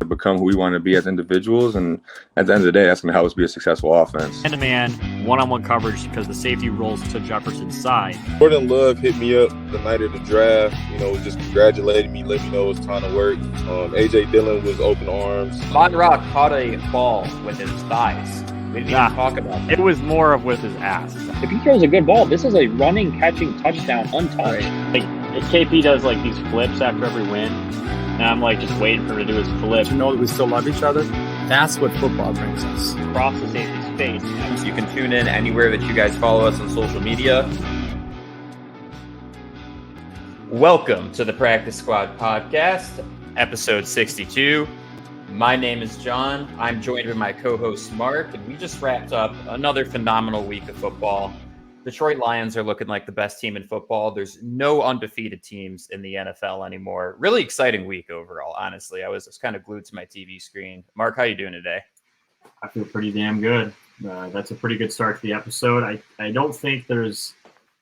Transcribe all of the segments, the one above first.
to become who we want to be as individuals. And at the end of the day, that's going to help us be a successful offense. Man-to-man, one-on-one coverage because the safety rolls to Jefferson's side. Jordan Love hit me up the night of the draft, just congratulating me, let me know it's time to work. A.J. Dillon was open arms. Rock caught a ball with his thighs. We didn't even talk about that. It was more of with his ass. If he throws a good ball, this is a running, catching touchdown untouched. Like, KP does like these flips after every win, and I'm like just waiting for him to do his flip. To know that we still love each other, that's what football brings us. Across the safety's face. So you can tune in anywhere that you guys follow us on social media. Welcome to the Practice Squad Podcast, episode 62. My name is Jon. I'm joined by my co-host Mark, and we just wrapped up another phenomenal week of football. Detroit Lions are looking like the best team in football. There's no undefeated teams in the NFL anymore. Really exciting week overall, honestly. I was just kind of glued to my TV screen. Mark, how you doing today? I feel pretty damn good. That's a pretty good start to the episode. I don't think there's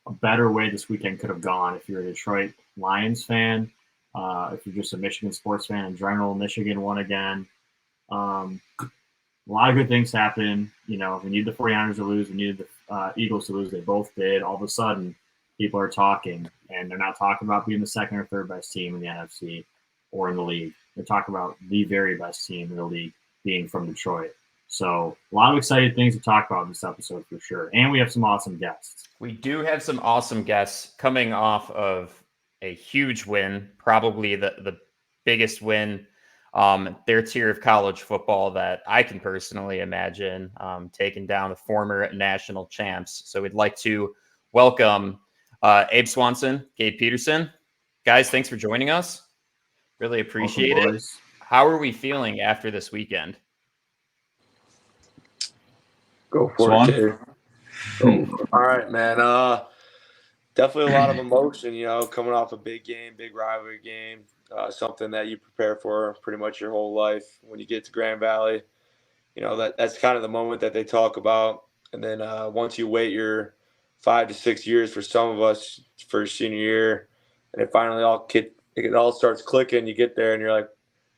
a better way this weekend could have gone if you're a Detroit Lions fan. If you're just a Michigan sports fan in general, Michigan won again. A lot of good things happen. We need the 49ers to lose. We needed the Eagles to lose. They both did. All of a sudden, people are talking, and they're not talking about being the second or third best team in the NFC or in the league. They're talking about the very best team in the league being from Detroit. So a lot of exciting things to talk about in this episode for sure. And we have some awesome guests. We do have some awesome guests coming off of a huge win, probably the biggest win their tier of college football that I can personally imagine, taking down the former national champs. So we'd like to welcome Abe Swanson, Cade Peterson. Guys, thanks for joining us. Really appreciate it. How are we feeling after this weekend? Go for it, Cade. All right, man. Definitely a lot of emotion, coming off a big game, big rivalry game, something that you prepare for pretty much your whole life. When you get to Grand Valley, that's kind of the moment that they talk about. And then once you wait your 5 to 6 years for some of us for senior year, and it finally it all starts clicking, you get there and you're like,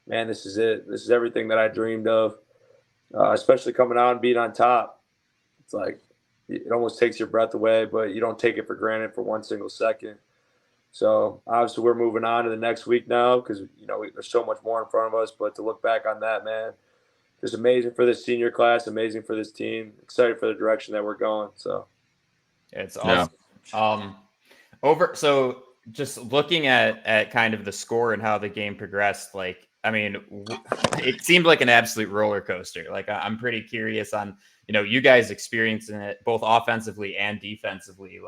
man, this is it. This is everything that I dreamed of, especially coming out and being on top. It's like, it almost takes your breath away, but you don't take it for granted for one single second. So obviously we're moving on to the next week now because, there's so much more in front of us. But to look back on that, man, just amazing for this senior class, amazing for this team, excited for the direction that we're going. So it's awesome. Yeah. So just looking at kind of the score and how the game progressed, it seemed like an absolute roller coaster. Like I'm pretty curious on, you guys experiencing it both offensively and defensively.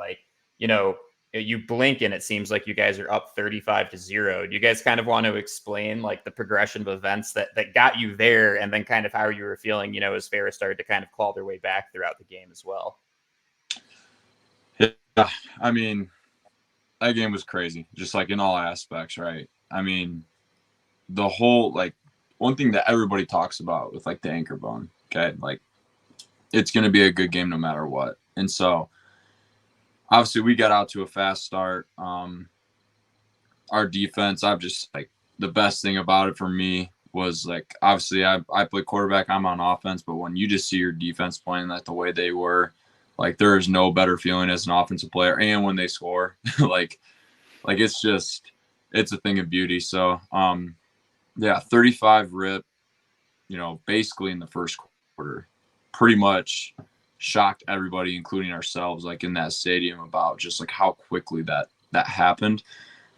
You blink and it seems like you guys are up 35-0. Do you guys kind of want to explain like the progression of events that got you there and then kind of how you were feeling, as Ferris started to kind of claw their way back throughout the game as well? Yeah, that game was crazy, just like in all aspects, right? The whole, one thing that everybody talks about with the anchor bone, okay? It's going to be a good game no matter what. And so obviously we got out to a fast start. Our defense, the best thing about it for me was obviously I play quarterback, I'm on offense, but when you just see your defense playing the way they were, there is no better feeling as an offensive player. And when they score, it's a thing of beauty. So, 35 rip, basically in the first quarter, pretty much shocked everybody, including ourselves, in that stadium about just how quickly that happened.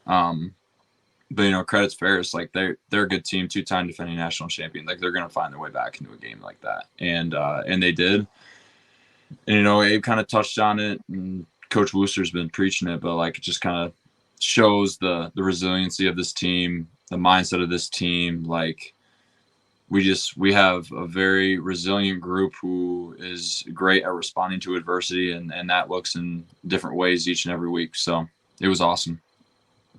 But credits Ferris, they're a good team, 2-time defending national champion. They're going to find their way back into a game like that. And they did. And, Abe kind of touched on it, and Coach Wooster's been preaching it, but it just kind of shows the resiliency of this team, the mindset of this team. We have a very resilient group who is great at responding to adversity, and that looks in different ways each and every week. So it was awesome.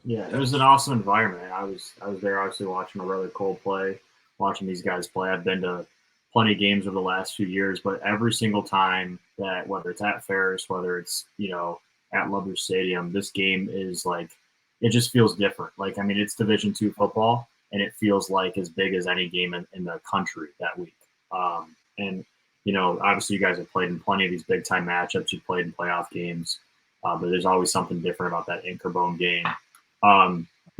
Yeah, it was an awesome environment. I was there obviously watching my brother Cole play, watching these guys play. I've been to plenty of games over the last few years, but every single time that, whether it's at Ferris, whether it's, at Love's Stadium, this game is it just feels different. It's Division II football. and it feels like as big as any game in the country that week. And obviously you guys have played in plenty of these big time matchups. You've played in playoff games, but there's always something different about that Anchorbone game.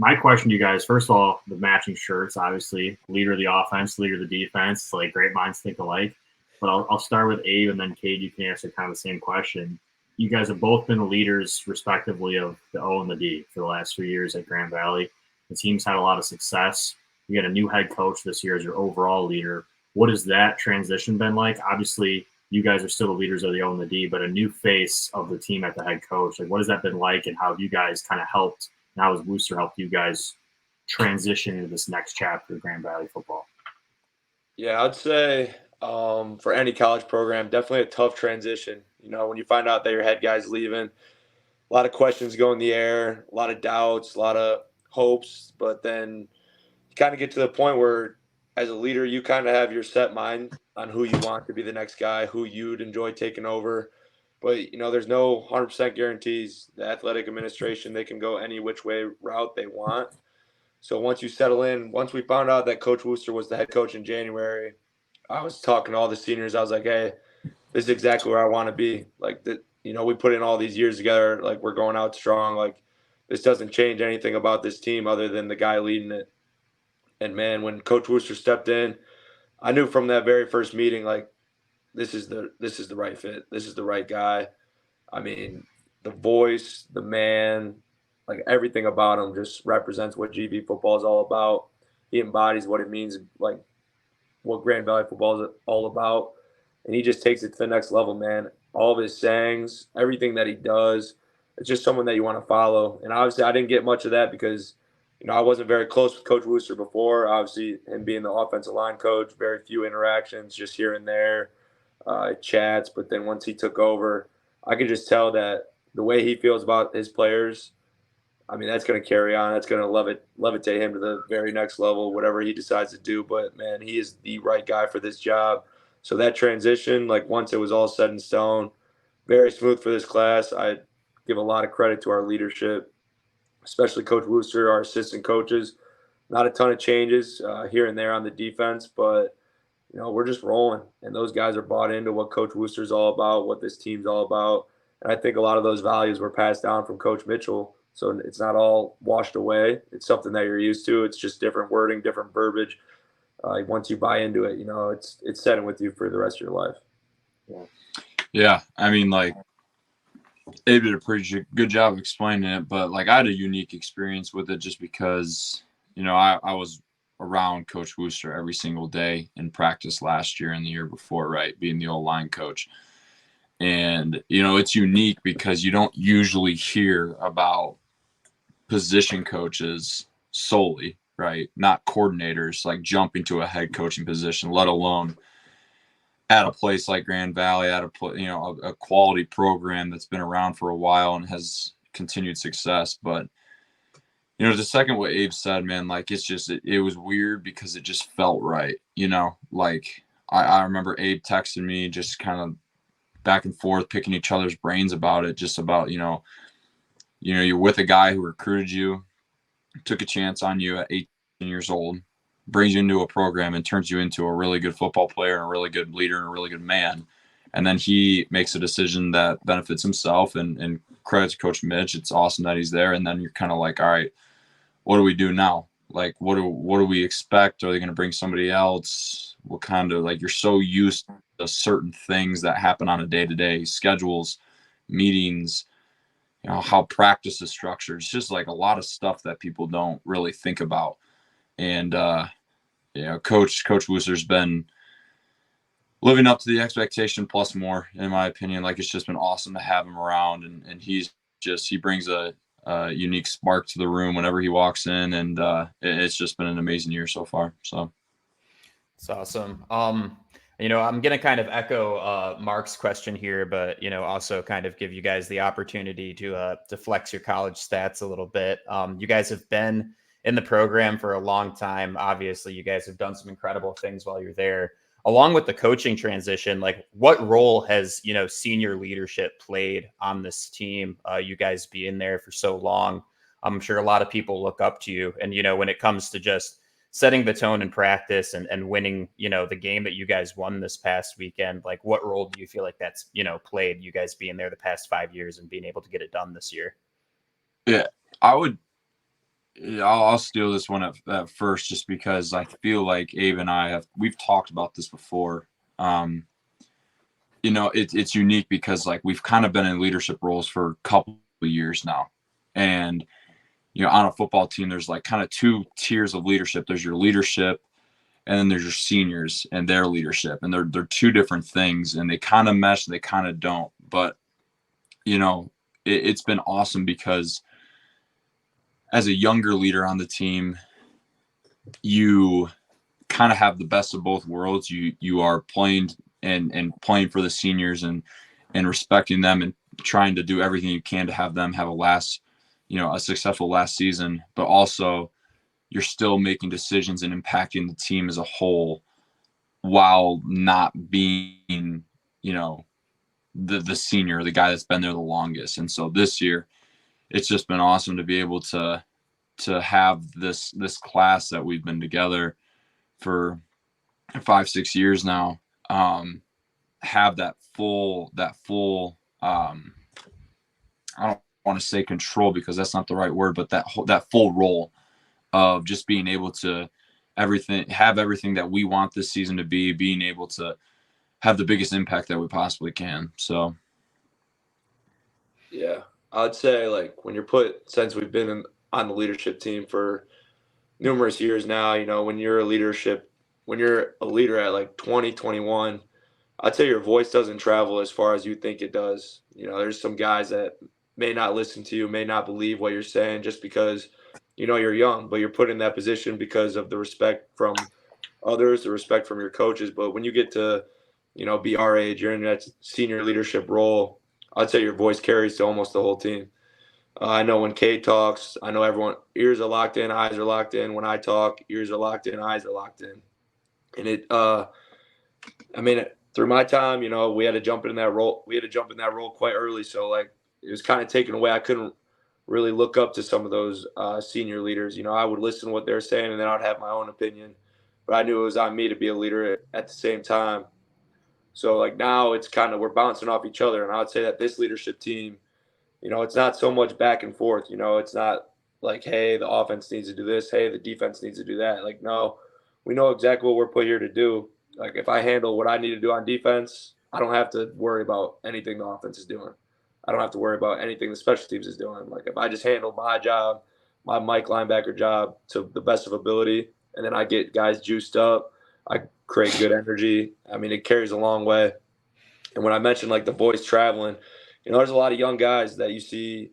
My question to you guys, first of all, the matching shirts, obviously, leader of the offense, leader of the defense. It's like great minds think alike. But I'll start with Abe, and then Cade, you can answer kind of the same question. You guys have both been the leaders, respectively, of the O and the D for the last 3 years at Grand Valley. The team's had a lot of success. You got a new head coach this year as your overall leader. What has that transition been like? Obviously, you guys are still the leaders of the O and the D, but a new face of the team at the head coach. Like, what has that been like, and how have you guys kind of helped? How has Wooster helped you guys transition into this next chapter of Grand Valley football? Yeah, I'd say for any college program, definitely a tough transition. When you find out that your head guy's leaving, a lot of questions go in the air, a lot of doubts, a lot of hopes, but then you kind of get to the point where as a leader, you kind of have your set mind on who you want to be the next guy, who you'd enjoy taking over. But, there's no 100% guarantees. The athletic administration, they can go any which way route they want. So once you settle in, once we found out that Coach Wooster was the head coach in January, I was talking to all the seniors. I was like, hey, this is exactly where I want to be. Like, we put in all these years together. Like, we're going out strong. Like, this doesn't change anything about this team other than the guy leading it. And, man, when Coach Wooster stepped in, I knew from that very first meeting, like, this is the right fit. This is the right guy. I mean, the voice, the man, like everything about him just represents what GV football is all about. He embodies what it means, like what Grand Valley football is all about. And he just takes it to the next level, man. All of his sayings, everything that he does, it's just someone that you want to follow. And obviously I didn't get much of that because, I wasn't very close with Coach Wooster before. Obviously, him being the offensive line coach, very few interactions, just here and there. Chats, but then once he took over, I could just tell that the way he feels about his players, I mean, that's going to carry on. That's going to levitate him to the very next level, whatever he decides to do. But, man, he is the right guy for this job. So that transition, like once it was all set in stone, very smooth for this class. I give a lot of credit to our leadership, especially Coach Wooster, our assistant coaches. Not a ton of changes here and there on the defense, but we're just rolling, and those guys are bought into what Coach Wooster's all about, what this team's all about. And I think a lot of those values were passed down from Coach Mitchell. So it's not all washed away. It's something that you're used to. It's just different wording, different verbiage. Once you buy into it, it's setting with you for the rest of your life. Yeah. I mean, like, Abe did a pretty good job of explaining it, but like I had a unique experience with it just because, I was around Coach Wooster every single day in practice last year and the year before, right? Being the old line coach. And, it's unique because you don't usually hear about position coaches solely, right? Not coordinators, like jumping to a head coaching position, let alone at a place like Grand Valley, at a quality program that's been around for a while and has continued success. But the second what Abe said, man, like it's just it was weird because it just felt right. Like I remember Abe texting me just kind of back and forth, picking each other's brains about it, just about, you're with a guy who recruited you, took a chance on you at 18 years old, brings you into a program and turns you into a really good football player and a really good leader and a really good man. And then he makes a decision that benefits himself and credit to Coach Mitch. It's awesome that he's there. And then you're kind of like, all right, what do we do now? Like, what do we expect? Are they going to bring somebody else? What kind of, like, you're so used to certain things that happen on a day-to-day, schedules, meetings, how practice is structured. It's just like a lot of stuff that people don't really think about. And, Coach Wooster's been living up to the expectation plus more, in my opinion. Like, it's just been awesome to have him around, and he brings a unique spark to the room whenever he walks in, and it's just been an amazing year so far. So it's awesome. I'm going to kind of echo Mark's question here, but also kind of give you guys the opportunity to flex your college stats a little bit. You guys have been in the program for a long time. Obviously, you guys have done some incredible things while you're there. Along with the coaching transition, like what role has, senior leadership played on this team? You guys being there for so long. I'm sure a lot of people look up to you. And, when it comes to just setting the tone in practice and winning, the game that you guys won this past weekend, like what role do you feel like that's, played, you guys being there the past 5 years and being able to get it done this year? Yeah, I'll steal this one at first, just because I feel like Abe and we've talked about this before. It's unique because like we've kind of been in leadership roles for a couple of years now. And, on a football team, there's like kind of two tiers of leadership. There's your leadership, and then there's your seniors and their leadership. And they're two different things, and they kind of mesh, they kind of don't. But, it's been awesome because as a younger leader on the team, you kind of have the best of both worlds. You are playing and playing for the seniors and respecting them and trying to do everything you can to have them have a successful last season, but also you're still making decisions and impacting the team as a whole while not being, the senior, the guy that's been there the longest. And so this year it's just been awesome to be able to have this class that we've been together for 5-6 years now, have that full I don't want to say control because that's not the right word, but that full role of just being able to have everything that we want this season to be, being able to have the biggest impact that we possibly can. So yeah, I'd say like since we've been on the leadership team for numerous years now, when you're a leader at like 20, 21, I'd say your voice doesn't travel as far as you think it does. There's some guys that may not listen to you, may not believe what you're saying just because, you're young, but you're put in that position because of the respect from others, the respect from your coaches. But when you get to, be our age, you're in that senior leadership role, I'd say your voice carries to almost the whole team. I know when Cade talks, I know everyone, ears are locked in, eyes are locked in. When I talk, ears are locked in, eyes are locked in. And through my time, we had to jump in that role. We had to jump in that role quite early. So like it was kind of taken away. I couldn't really look up to some of those senior leaders. I would listen to what they're saying and then I'd have my own opinion. But I knew it was on me to be a leader at the same time. So like now it's kind of, we're bouncing off each other. And I would say that this leadership team, it's not so much back and forth. It's not like, hey, the offense needs to do this. Hey, the defense needs to do that. Like, no, we know exactly what we're put here to do. Like if I handle what I need to do on defense, I don't have to worry about anything the offense is doing. I don't have to worry about anything the special teams is doing. Like if I just handle my job, my Mike linebacker job to the best of ability, and then I get guys juiced up, I create good energy. It carries a long way. And when I mentioned like the voice traveling, there's a lot of young guys that you see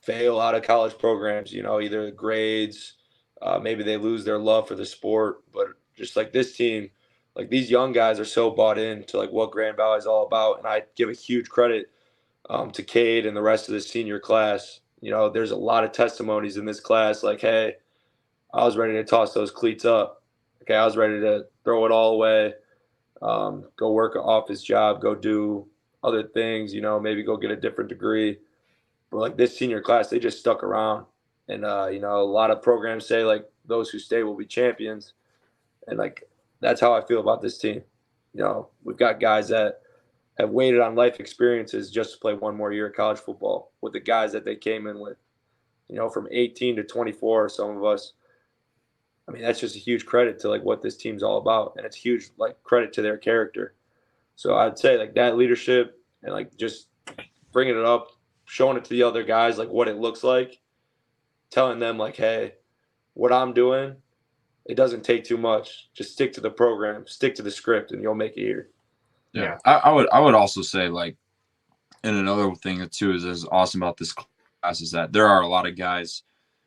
fail out of college programs, either grades, maybe they lose their love for the sport, but just like this team, like these young guys are so bought into like what Grand Valley is all about. And I give a huge credit to Cade and the rest of the senior class. There's a lot of testimonies in this class. Like, hey, I was ready to toss those cleats up. Okay. I was ready to throw it all away, go work an office job, go do other things, maybe go get a different degree. But like this senior class, they just stuck around. And, a lot of programs say like those who stay will be champions. And like, that's how I feel about this team. We've got guys that have waited on life experiences just to play one more year of college football with the guys that they came in with, from 18 to 24, some of us. That's just a huge credit to like what this team's all about. And it's huge, like credit to their character. So I'd say like that leadership and like just bringing it up, showing it to the other guys, like what it looks like, telling them like, hey, what I'm doing, it doesn't take too much. Just stick to the program, stick to the script, and you'll make it here. Yeah. I would also say like, and another thing that too is awesome about this class is that there are a lot of guys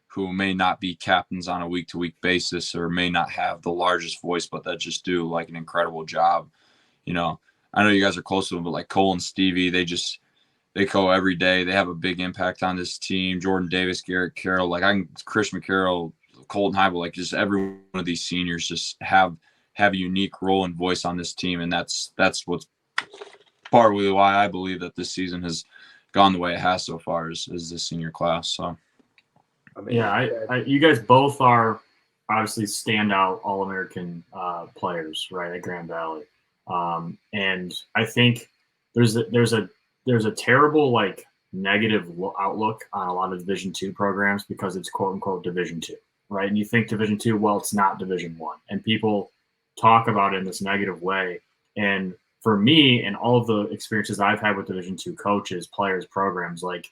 who may not be captains on a week-to-week basis or may not have the largest voice, but that just do like an incredible job. I know you guys are close to them, but like Cole and Stevie, they go every day. They have a big impact on this team. Jordan Davis, Garrett Carroll, Chris McCarroll, Colton Heibel, like just every one of these seniors just have a unique role and voice on this team. And that's what's partly why I believe that this season has gone the way it has so far is this senior class. So, you guys both are obviously standout All-American players, right, at Grand Valley. And I think there's a terrible like negative outlook on a lot of Division II programs because it's quote unquote Division II, right? And you think Division II, well, it's not Division I, and people talk about it in this negative way. And for me, and all of the experiences I've had with Division II coaches, players, programs, like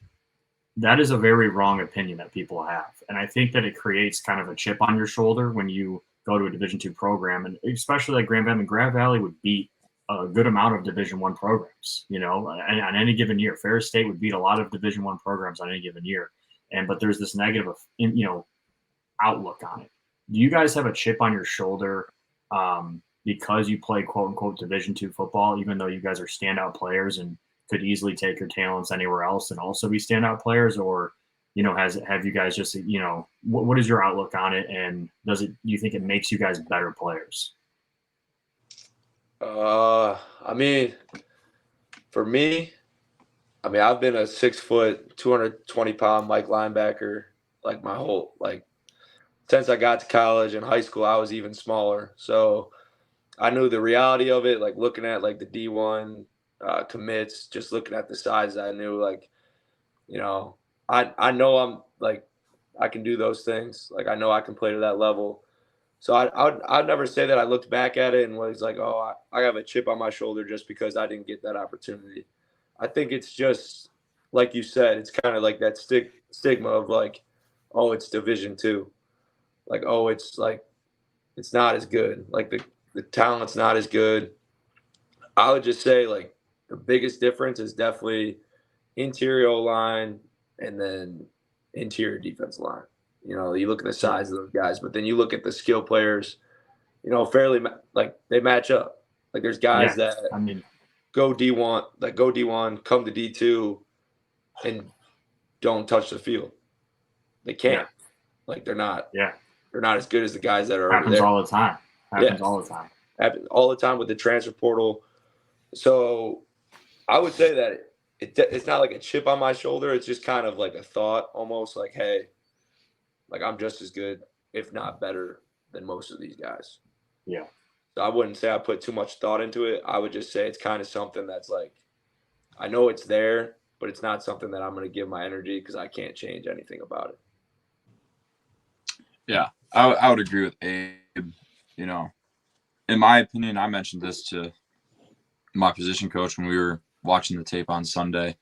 that is a very wrong opinion that people have. And I think that it creates kind of a chip on your shoulder when you go to a Division II program, and especially like Grand Valley would beat a good amount of Division I programs, you know, on any given year. Ferris State would beat a lot of Division I programs on any given year. But there's this negative, you know, outlook on it. Do you guys have a chip on your shoulder because you play quote unquote Division II football, even though you guys are standout players and could easily take your talents anywhere else and also be standout players? Or, you know, have you guys just, you know, what is your outlook on it? And do you think it makes you guys better players? I mean, for me, I mean, I've been a 6 foot, 220 pound Mike linebacker like my whole, like since I got to college and high school, I was even smaller. So I knew the reality of it, like looking at like the D1 commits, just looking at the size, I knew like, you know, I know I'm like, I can do those things. Like I know I can play to that level. So I'd never say that I looked back at it and was like, oh, I have a chip on my shoulder just because I didn't get that opportunity. I think it's just, like you said, it's kind of like that stigma of like, oh, it's Division II. Like, oh, it's like, it's not as good. Like the talent's not as good. I would just say like the biggest difference is definitely interior line and then interior defense line. You know, you look at the size of those guys, but then you look at the skill players, you know, fairly like they match up. Like there's guys that go D1, come to D2 and don't touch the field. They can't. Like they're not as good as the guys that are happens there. all the time. Happens all the time. Happens all the time with the transfer portal. So I would say that it's not like a chip on my shoulder. It's just kind of like a thought, almost like, hey, like I'm just as good, if not better, than most of these guys. Yeah. So I wouldn't say I put too much thought into it. I would just say it's kind of something that's like, I know it's there, but it's not something that I'm going to give my energy because I can't change anything about it. Yeah, I would agree with Abe. You know, in my opinion, I mentioned this to my position coach when we were watching the tape on Sunday.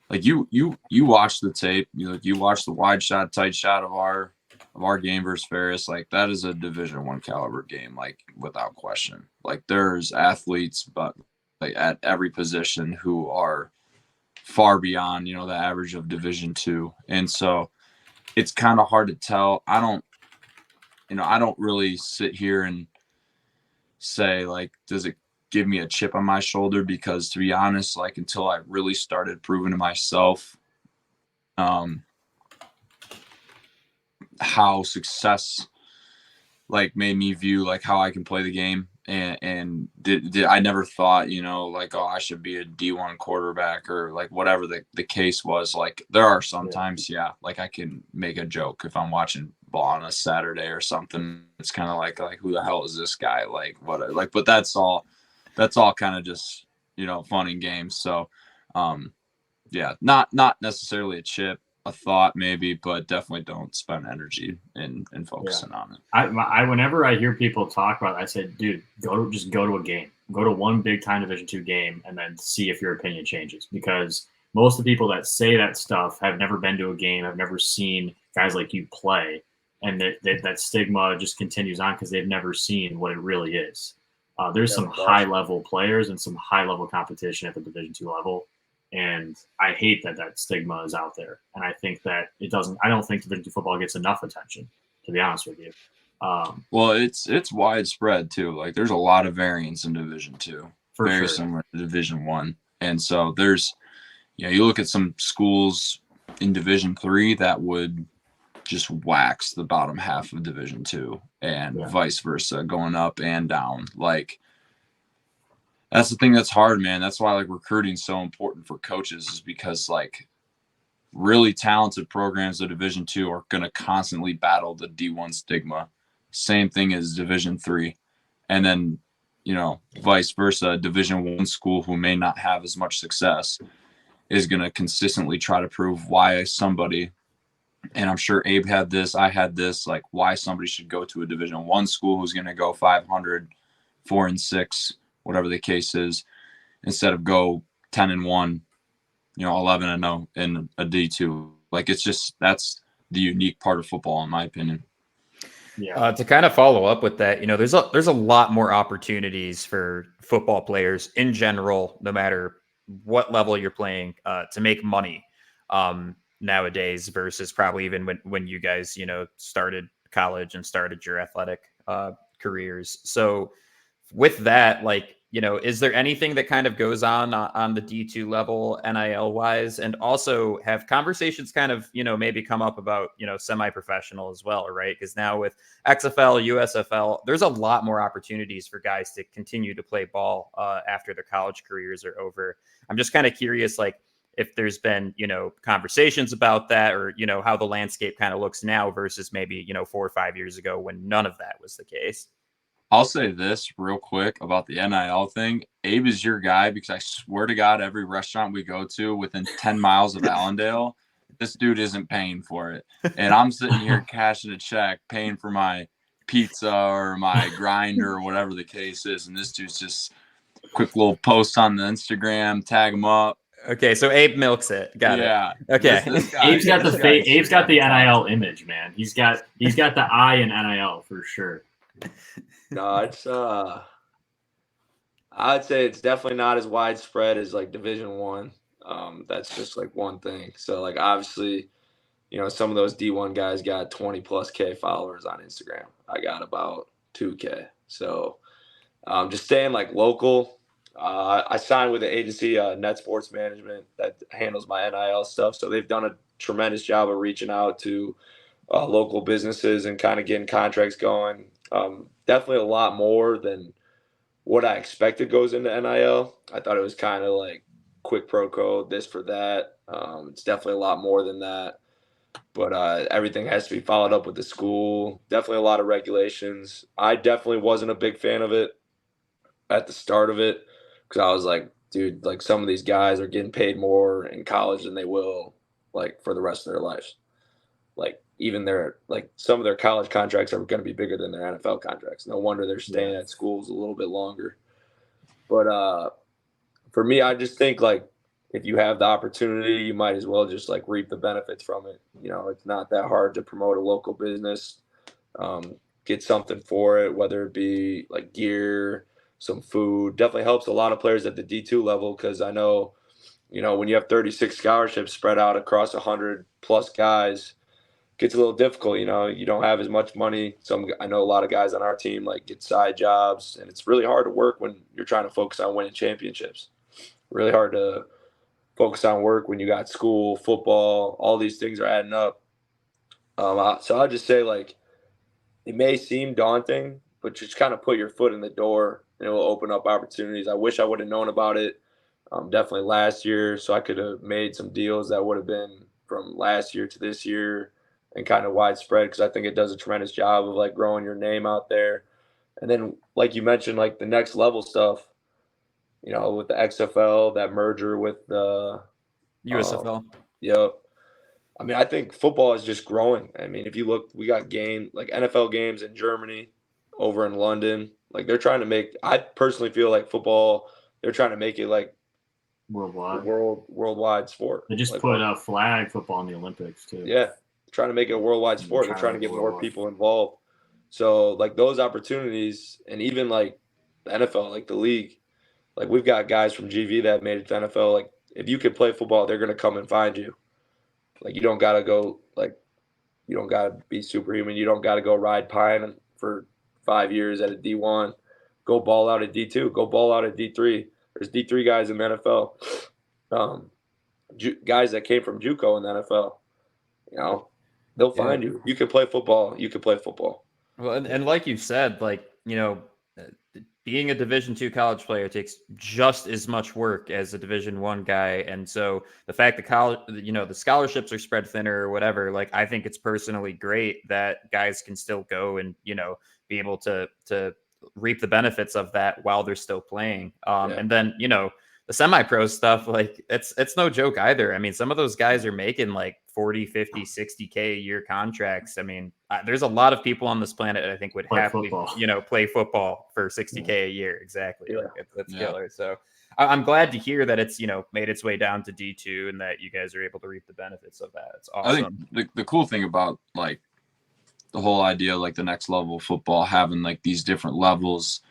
Like you watch the tape, you watch the wide shot, tight shot of our game versus Ferris. Like that is a Division I caliber game, like without question. Like there's athletes, but like at every position who are far beyond, you know, the average of Division II. And so it's kind of hard to tell. I don't really sit here and say like, does it give me a chip on my shoulder? Because to be honest, like until I really started proving to myself how success like made me view like how I can play the game, and did I never thought, you know, like, oh, I should be a D1 quarterback or like whatever the case was. Like there are sometimes, like I can make a joke if I'm watching ball on a Saturday or something. It's kind of like who the hell is this guy? Like what? Like, but that's all kind of just, you know, fun and games. So, not necessarily a chip, a thought maybe, but definitely don't spend energy in focusing on it. I whenever I hear people talk about it, I said, dude, just go to a game, go to one big time Division II game, and then see if your opinion changes. Because most of the people that say that stuff have never been to a game, have never seen guys like you play, and that stigma just continues on because they've never seen what it really is. There's some high-level players and some high-level competition at the Division II level, and I hate that stigma is out there. And I think that it doesn't. I don't think Division II football gets enough attention, to be honest with you. Well, it's widespread too. Like there's a lot of variance in Division II, very similar to Division I, and so there's, you know, you look at some schools in Division III that would just wax the bottom half of Division II, and vice versa, going up and down. Like that's the thing that's hard, man. That's why like recruiting is so important for coaches, is because like really talented programs of Division II are going to constantly battle the D1 stigma. Same thing as Division III. And then, vice versa, a Division I school who may not have as much success is going to consistently try to prove why somebody, and I'm sure Abe had this, I had this, like why somebody should go to a Division I school who's going to go 500, 4-6, whatever the case is, instead of go 10-1, 11-0 in a D2. Like it's just, that's the unique part of football, in my opinion. Yeah. To kind of follow up with that, there's a lot more opportunities for football players in general, no matter what level you're playing, to make money nowadays versus probably even when you guys, started college and started your athletic careers. So with that, like, is there anything that kind of goes on the D2 level NIL wise, and also have conversations kind of, maybe come up about, semi-professional as well, right? Because now with XFL, USFL, there's a lot more opportunities for guys to continue to play ball after their college careers are over. I'm just kind of curious, like, if there's been, conversations about that, or, how the landscape kind of looks now versus maybe, 4 or 5 years ago when none of that was the case. I'll say this real quick about the NIL thing. Abe is your guy because I swear to God, every restaurant we go to within 10 miles of Allendale, this dude isn't paying for it. And I'm sitting here cashing a check, paying for my pizza or my grinder or whatever the case is. And this dude's just quick little post on the Instagram, tag him up. Okay, so Abe milks it. Got it. Okay. Abe's got the NIL image, man. He's got the eye in NIL for sure. No, it's I'd say it's definitely not as widespread as like Division I. That's just like one thing. So like obviously, some of those D1 guys got 20+ K followers on Instagram. I got about 2K. So just staying like local. I signed with an agency, Net Sports Management, that handles my NIL stuff. So they've done a tremendous job of reaching out to local businesses and kind of getting contracts going. Definitely a lot more than what I expected goes into NIL. I thought it was kind of like quick pro code, this for that. It's definitely a lot more than that. But everything has to be followed up with the school. Definitely a lot of regulations. I definitely wasn't a big fan of it at the start of it because I was like, dude, like some of these guys are getting paid more in college than they will like for the rest of their lives. Like even some of their college contracts are going to be bigger than their NFL contracts. No wonder they're staying at schools a little bit longer. But for me, I just think like if you have the opportunity, you might as well just like reap the benefits from it. It's not that hard to promote a local business, get something for it, whether it be like gear, some food. Definitely helps a lot of players at the D2 level because I know, when you have 36 scholarships spread out across 100+ guys, gets a little difficult. You don't have as much money. I know a lot of guys on our team like get side jobs, and it's really hard to work when you're trying to focus on winning championships. Really hard to focus on work when you got school, football, all these things are adding up. So I'll just say like it may seem daunting, but just kind of put your foot in the door and it will open up opportunities. I wish I would have known about it definitely last year, so I could have made some deals that would have been from last year to this year and kind of widespread because I think it does a tremendous job of like growing your name out there. And then like you mentioned, like the next level stuff, with the XFL, that merger with the USFL. I mean, I think football is just growing. I mean, if you look, we got NFL games in Germany, over in London. Like they're trying to make, I personally feel like football, they're trying to make it like worldwide sport. They just put a flag football in the Olympics too. Yeah. Trying to make it a worldwide sport. They're trying to get more people involved. So like those opportunities, and even like the NFL, like the league, like we've got guys from GV that made it to NFL. Like if you can play football, they're going to come and find you. Like you don't got to go, like you don't got to be superhuman. You don't got to go ride pine for 5 years at a D1. Go ball out at D2. Go ball out at D3. There's D3 guys in the NFL. Guys that came from JUCO in the NFL, they'll find you. You can play football. You can play football. Well, and like you said, like, being a Division II college player takes just as much work as a Division I guy. And so the fact that college, the scholarships are spread thinner or whatever, like, I think it's personally great that guys can still go and, be able to reap the benefits of that while they're still playing. And then, the semi-pro stuff, like, it's no joke either. I mean, some of those guys are making like 40, 50, 60K a year contracts. I mean, there's a lot of people on this planet that I think would happily, play football for 60K a year. Exactly. Yeah. Like, that's killer. So I'm glad to hear that it's, made its way down to D2 and that you guys are able to reap the benefits of that. It's awesome. I think the cool thing about like the whole idea, like the next level of football, having like these different levels,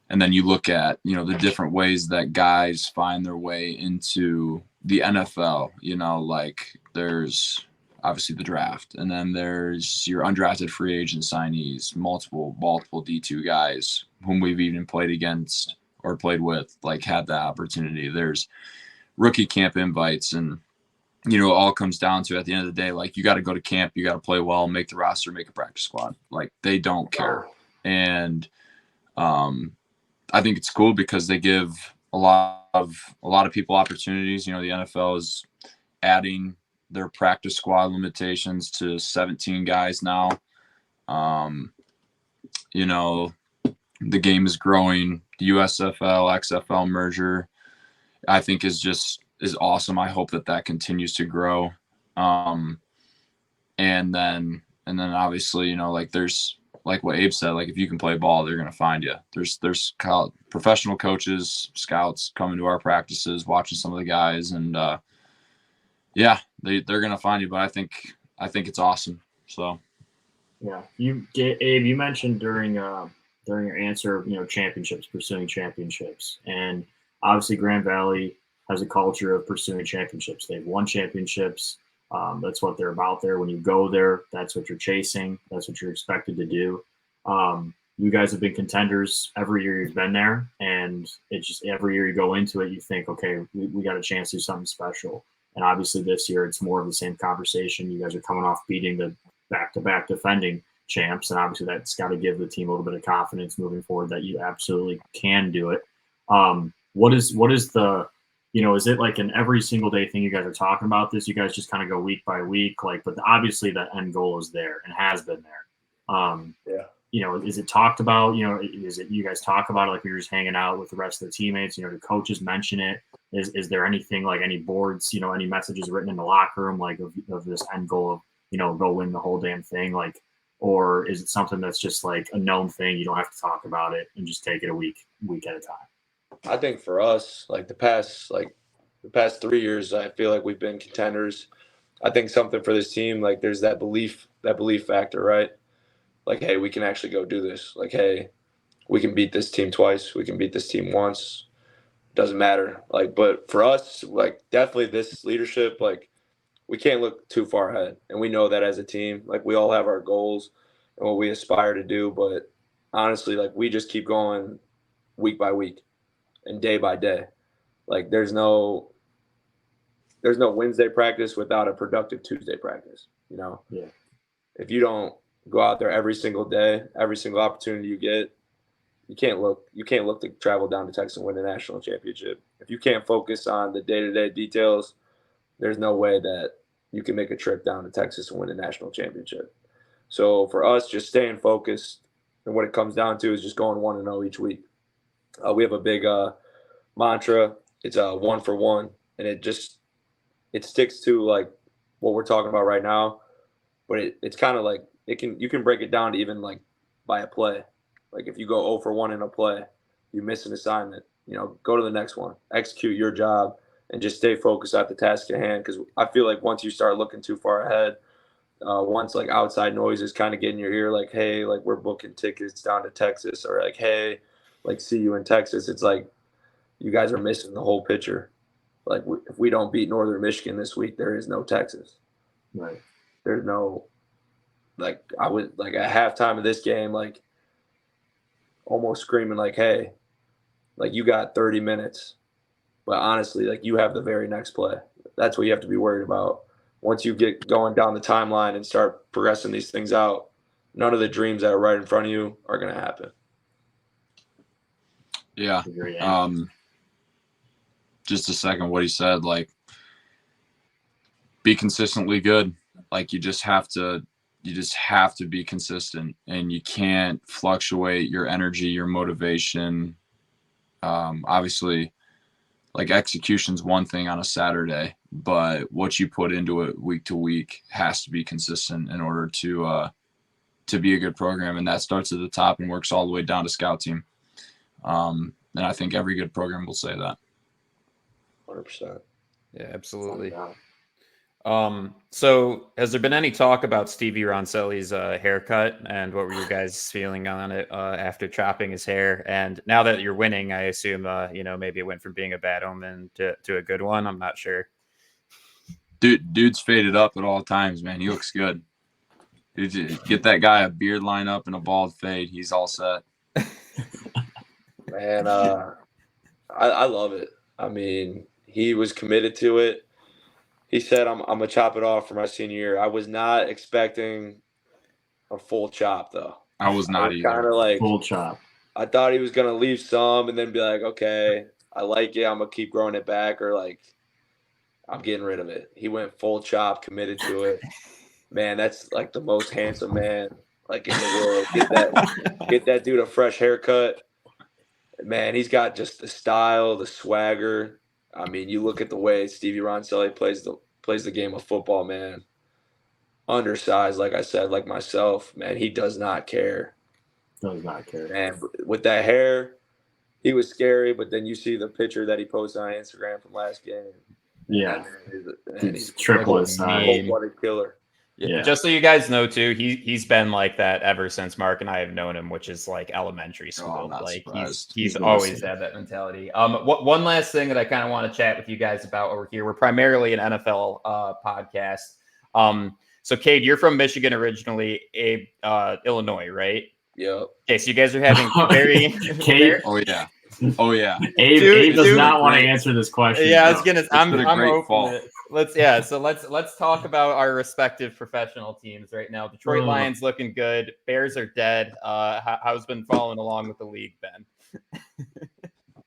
and then you look at, the different ways that guys find their way into the NFL, like there's obviously the draft, and then there's your undrafted free agent signees, multiple D2 guys whom we've even played against or played with, like, had that opportunity. There's rookie camp invites, and, it all comes down to, at the end of the day, like, you got to go to camp, you got to play well, make the roster, make a practice squad. Like, they don't care. And I think it's cool because they give a lot of people opportunities. The NFL is adding their practice squad limitations to 17 guys now. The game is growing. The USFL XFL merger, I think, is awesome. I hope that continues to grow. And then obviously, like, there's, like what Abe said, like, if you can play ball, they're going to find you. There's professional coaches, scouts coming to our practices, watching some of the guys, and they're going to find you. But I think it's awesome. So, yeah, Abe, you mentioned during your answer, championships, pursuing championships, and obviously Grand Valley has a culture of pursuing championships. They've won championships. That's what they're about there. When you go there, that's what you're chasing. That's what you're expected to do. You guys have been contenders every year you've been there, and it's just every year you go into it, you think, okay, we got a chance to do something special. And obviously this year it's more of the same conversation. You guys are coming off beating the back-to-back defending champs, and obviously that's got to give the team a little bit of confidence moving forward that you absolutely can do it. What is the is it like an every single day thing you guys are talking about this? You guys just kind of go week by week, like, but obviously that end goal is there and has been there. Is it talked about? Is it you guys talk about it like you're just hanging out with the rest of the teammates? Do coaches mention it? Is there anything like any boards? Any messages written in the locker room like of this end goal of go win the whole damn thing, like, or is it something that's just like a known thing? You don't have to talk about it and just take it a week at a time. I think for us, like the past 3 years, I feel like we've been contenders. I think something for this team, like there's that belief factor, right? Like, hey, we can actually go do this. Like, hey, we can beat this team twice. We can beat this team once. Doesn't matter. Like, but for us, like, definitely this leadership, like, we can't look too far ahead. And we know that as a team. Like, we all have our goals and what we aspire to do. But honestly, like, we just keep going week by week and day by day. Like, there's no Wednesday practice without a productive Tuesday practice, Yeah. If you don't go out there every single day, every single opportunity you get, you can't look to travel down to Texas and win a national championship. If you can't focus on the day-to-day details, there's no way that you can make a trip down to Texas and win a national championship. So for us, just staying focused, and what it comes down to is just going 1-0 each week. We have a big mantra. It's 1 for 1, and it sticks to like what we're talking about right now. But it's kind of like you can break it down to even like by a play. Like if you go 0 for 1 in a play, you miss an assignment. Go to the next one, execute your job, and just stay focused at the task at hand. Because I feel like once you start looking too far ahead, once like outside noises kind of get in your ear, like, hey, like we're booking tickets down to Texas, or like, hey, like see you in Texas. It's like you guys are missing the whole picture. Like if we don't beat Northern Michigan this week, there is no Texas. Right. There's no, like I would like at halftime of this game, like almost screaming like, hey, like you got 30 minutes. But honestly, like you have the very next play. That's what you have to be worried about. Once you get going down the timeline and start progressing these things out, none of the dreams that are right in front of you are going to happen. Yeah. Just a second, what he said, like, be consistently good. Like, you just have to be consistent, and you can't fluctuate your energy, your motivation. Obviously, like, execution's one thing on a Saturday, but what you put into it week to week has to be consistent in order to be a good program. And that starts at the top and works all the way down to scout team. And I think every good program will say that. 100%. Yeah, absolutely. So has there been any talk about Stevie Roncelli's haircut, and what were you guys feeling on it after chopping his hair? And now that you're winning, I assume maybe it went from being a bad omen to a good one. I'm not sure. Dude's faded up at all times, man. He looks good. Dude, get that guy a beard lineup and a bald fade. He's all set. Man, I love it. I mean, he was committed to it. He said, I'm going to chop it off for my senior year. I was not expecting a full chop, though. I was not either. Kind of like full chop. I thought he was going to leave some and then be like, okay, I like it. I'm going to keep growing it back, or like, I'm getting rid of it. He went full chop, committed to it. Man, that's like the most handsome man like in the world. Get that dude a fresh haircut. Man, he's got just the style, the swagger. I mean, you look at the way Stevie Roncelli plays the game of football, man. Undersized, like I said, like myself, man, he does not care. Does not care. Man, with that hair, he was scary, but then you see the picture that he posted on Instagram from last game. Yeah. And he's triple like his a size. cold-blooded killer. Yeah. Just so you guys know too, he's been like that ever since Mark and I have known him, which is like elementary school. Like he's always had that mentality. One last thing that I kind of want to chat with you guys about over here. We're primarily an NFL podcast. So Cade, you're from Michigan originally, Abe, Illinois, right? Yep. Okay, so you guys are having very Cade. Oh yeah. Abe does not want to answer this question. Yeah, I was gonna. I'm great fall. Let's talk about our respective professional teams right now. Detroit Lions looking good. Bears are dead. How's been following along with the league, Ben?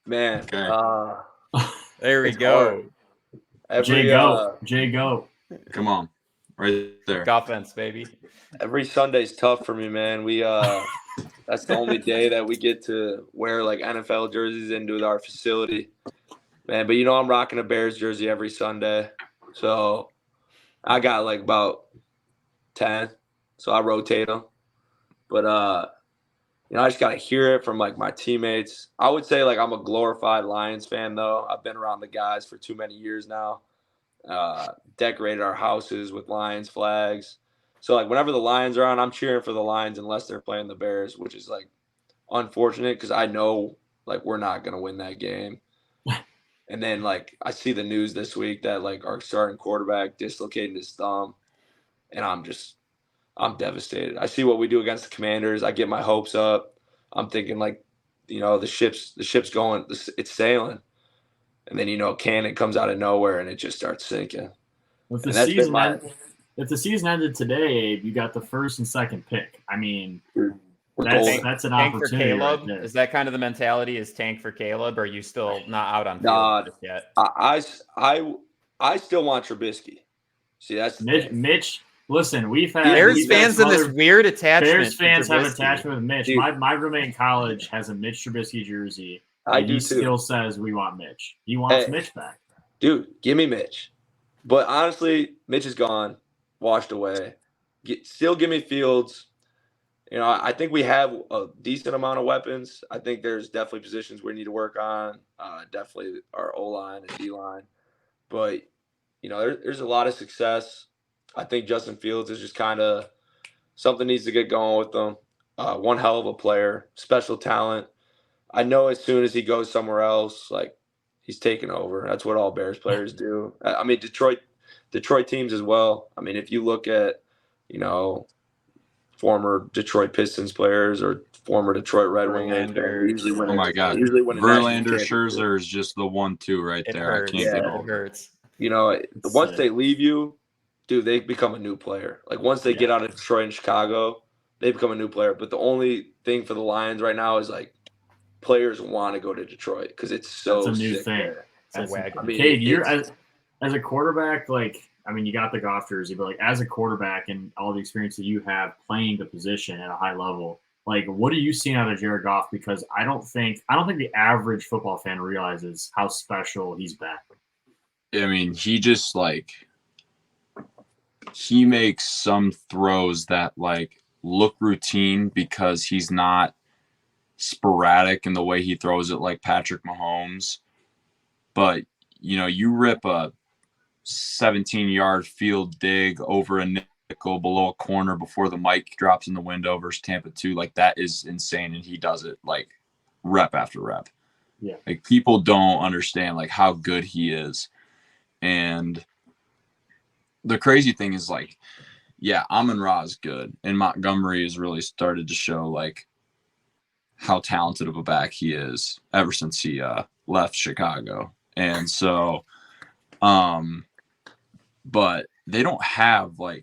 Man, there we go. Jay go. Come on, right there. Offense, baby. Every Sunday's tough for me, man. We that's the only day that we get to wear like NFL jerseys into our facility, man. But I'm rocking a Bears jersey every Sunday, so I got like about 10, so I rotate them. But I just gotta hear it from like my teammates. I would say like I'm a glorified Lions fan though. I've been around the guys for too many years now. Decorated our houses with Lions flags. So, like, whenever the Lions are on, I'm cheering for the Lions unless they're playing the Bears, which is, like, unfortunate because I know, like, we're not going to win that game. And then, like, I see the news this week that, like, our starting quarterback dislocated his thumb, and I'm devastated. I see what we do against the Commanders. I get my hopes up. I'm thinking, like, the ship's going – it's sailing. And then, Cannon comes out of nowhere, and it just starts sinking. If the season ended today, Abe, you got the first and second pick. I mean, that's an tank opportunity. For Caleb? Right there. Is that kind of the mentality? Is tank for Caleb? Or are you still not out on field yet? I still want Trubisky. See, that's Mitch. Listen, we've had Bears fans in this weird attachment. Bears fans have attachment with Mitch. Dude. My roommate in college has a Mitch Trubisky jersey. I do he too. Still says we want Mitch. He wants Mitch back. Dude, give me Mitch. But honestly, Mitch is gone. Washed away. Still give me Fields. I think we have a decent amount of weapons. I think there's definitely positions we need to work on. Definitely our O-line and D-line. But, there's a lot of success. I think Justin Fields is just kind of something needs to get going with them. One hell of a player, special talent. I know as soon as he goes somewhere else, like, he's taking over. That's what all Bears players do. I mean, Detroit teams as well. I mean, if you look at, former Detroit Pistons players or former Detroit Red Wings, usually win. Oh my God, Verlander, Scherzer is just the 1-2 right there. I can't get over it. Once they leave you, dude, they become a new player. Like once they get out of Detroit and Chicago, they become a new player. But the only thing for the Lions right now is like players want to go to Detroit because it's so That's a new sick thing. there. It's a wagon. I mean, Cade, you're as a quarterback, like, I mean, you got the Goff jersey, but like as a quarterback and all the experience that you have playing the position at a high level, like, what are you seeing out of Jared Goff? Because I don't think the average football fan realizes how special he's been. I mean, he just like he makes some throws that like look routine because he's not sporadic in the way he throws it like Patrick Mahomes. But you rip a 17-yard field dig over a nickel below a corner before the mic drops in the window versus Tampa 2. Like, that is insane. And he does it like rep after rep. Yeah. Like, people don't understand like how good he is. And the crazy thing is like, yeah, Amon-Ra is good. And Montgomery has really started to show like how talented of a back he is ever since he left Chicago. And so, but they don't have a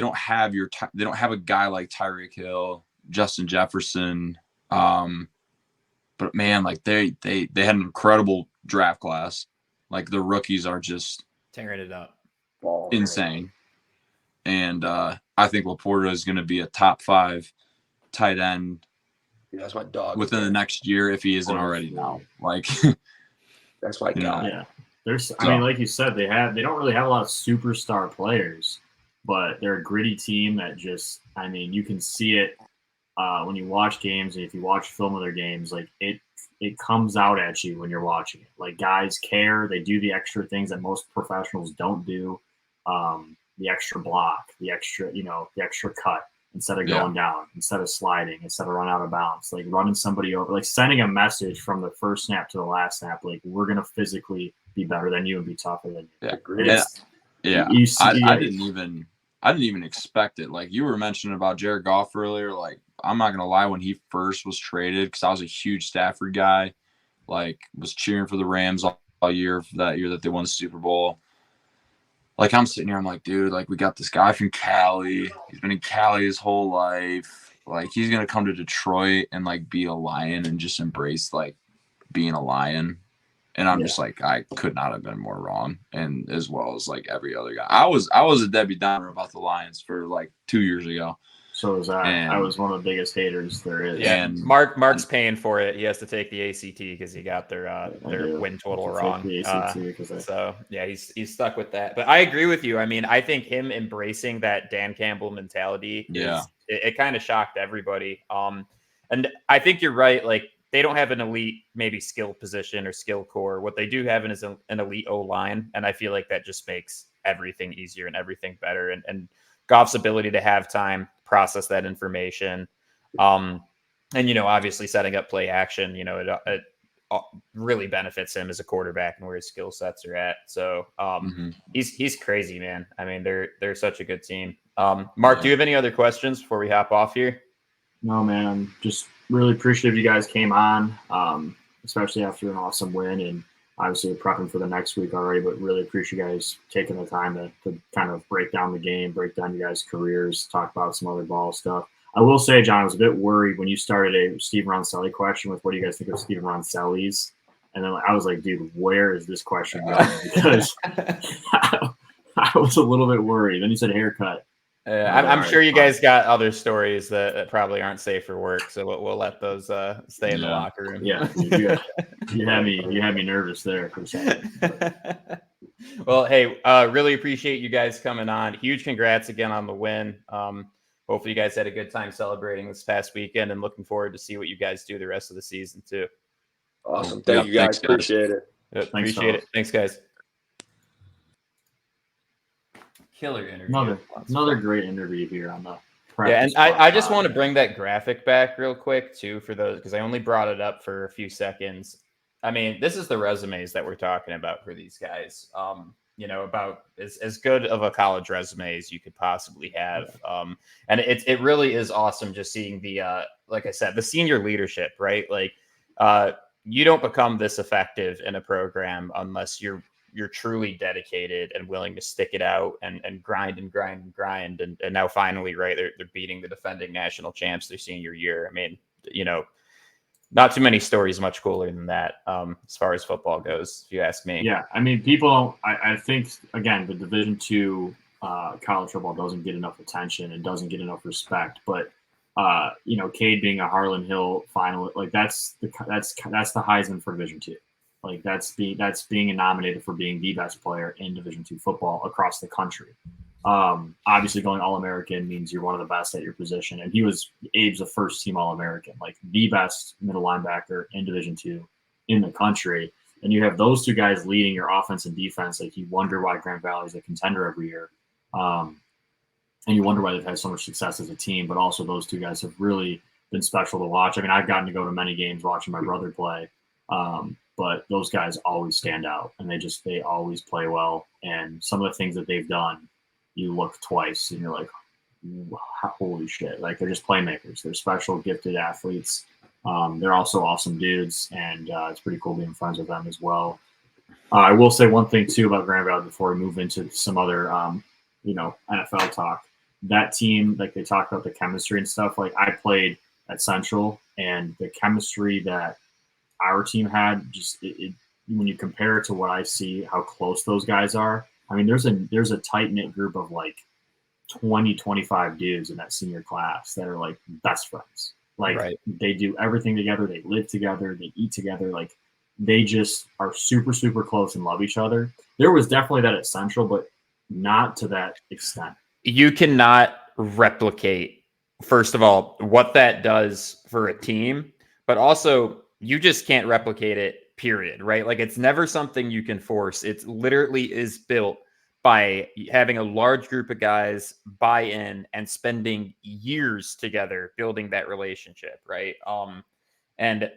guy like Tyreek Hill, Justin Jefferson. But man, like they had an incredible draft class. Like, the rookies are just tearing it up. Insane. And I think Laporta is going to be a top 5 tight end. Yeah, that's my dog. Within the next year, if he isn't already now. Like, that's my guy. Yeah. I mean, like you said, they don't really have a lot of superstar players, but they're a gritty team that just, I mean, you can see it when you watch games, and if you watch film of their games, like it comes out at you when you're watching it. Like, guys care. They do the extra things that most professionals don't do. The extra block, the extra cut instead of going down, instead of sliding, instead of running out of bounds, like running somebody over, like sending a message from the first snap to the last snap, like, we're going to physically be better than you and be tougher than you. I didn't even expect it. Like, you were mentioning about Jared Goff earlier. Like, I'm not going to lie, when he first was traded, because I was a huge Stafford guy, like, was cheering for the Rams all year for that year that they won the Super Bowl. Like, I'm sitting here, I'm like, dude, like, we got this guy from Cali. He's been in Cali his whole life. Like, he's going to come to Detroit and, like, be a Lion and just embrace, like, being a Lion. And I'm just like, I could not have been more wrong. And as well as, like, every other guy. I was a Debbie Downer about the Lions for, like, 2 years ago. So was I. I was one of the biggest haters there is. Yeah, and Mark's paying for it. He has to take the ACT because he got their win total wrong. The ACT so yeah, he's stuck with that. But I agree with you. I mean, I think him embracing that Dan Campbell mentality, it kind of shocked everybody. And I think you're right. Like, they don't have an elite maybe skill position or skill core. What they do have is an elite O-line, and I feel like that just makes everything easier and everything better. And Goff's ability to have time, process that information, and obviously setting up play action, it really benefits him as a quarterback and where his skill sets are at. So he's crazy, man. I mean, they're such a good team. Mark, do you have any other questions before we hop off here? No, man. I'm just really appreciative you guys came on, especially after an awesome win, and obviously we're prepping for the next week already, but really appreciate you guys taking the time to kind of break down the game, break down you guys' careers, talk about some other ball stuff. I will say, John, I was a bit worried when you started a Steve Ronselli question with what do you guys think of Steve Ronselli's? And then I was like, dude, where is this question going? Because I was a little bit worried. Then you said haircut. I'm sure you guys got other stories that probably aren't safe for work, so we'll let those stay in the locker room. Yeah, you had me nervous there for a second. Well, hey, really appreciate you guys coming on. Huge congrats again on the win. Hopefully you guys had a good time celebrating this past weekend, and looking forward to see what you guys do the rest of the season too. Awesome, thank you guys. Appreciate it. Appreciate it. Thanks, guys. Killer interview. Another great interview here on the and I just want to bring that graphic back real quick too for those, because I only brought it up for a few seconds. I mean, this is the resumes that we're talking about for these guys. About as good of a college resume as you could possibly have. And it really is awesome just seeing the like I said, the senior leadership, right? Like you don't become this effective in a program unless you're truly dedicated and willing to stick it out and grind. And now finally, right, they're beating the defending national champs their senior year. I mean, not too many stories much cooler than that as far as football goes, if you ask me. Yeah, I mean, people. I think again, the Division II college football doesn't get enough attention and doesn't get enough respect. But Cade being a Harlan Hill finalist, like that's the Heisman for Division II. Like that's being nominated for being the best player in Division II football across the country. Obviously, going All-American means you're one of the best at your position, and Abe's a first-team All-American, like the best middle linebacker in Division II in the country. And you have those two guys leading your offense and defense. Like you wonder why Grand Valley is a contender every year, and you wonder why they've had so much success as a team. But also, those two guys have really been special to watch. I mean, I've gotten to go to many games watching my brother play. But those guys always stand out, and they always play well. And some of the things that they've done, you look twice and you're like, holy shit. Like they're just playmakers. They're special, gifted athletes. They're also awesome dudes, and it's pretty cool being friends with them as well. I will say one thing too about Grand Valley before we move into some other, NFL talk. That team, like they talked about the chemistry and stuff. Like I played at Central, and the chemistry that our team had, just when you compare it to what I see, how close those guys are. I mean, there's a tight knit group of like 20, 25 dudes in that senior class that are like best friends. Like They do everything together. They live together. They eat together. Like they just are super, super close and love each other. There was definitely that at Central, but not to that extent. You cannot replicate, first of all, what that does for a team, but also you just can't replicate it, period, right? Like it's never something you can force. It literally is built by having a large group of guys buy in and spending years together building that relationship, right? And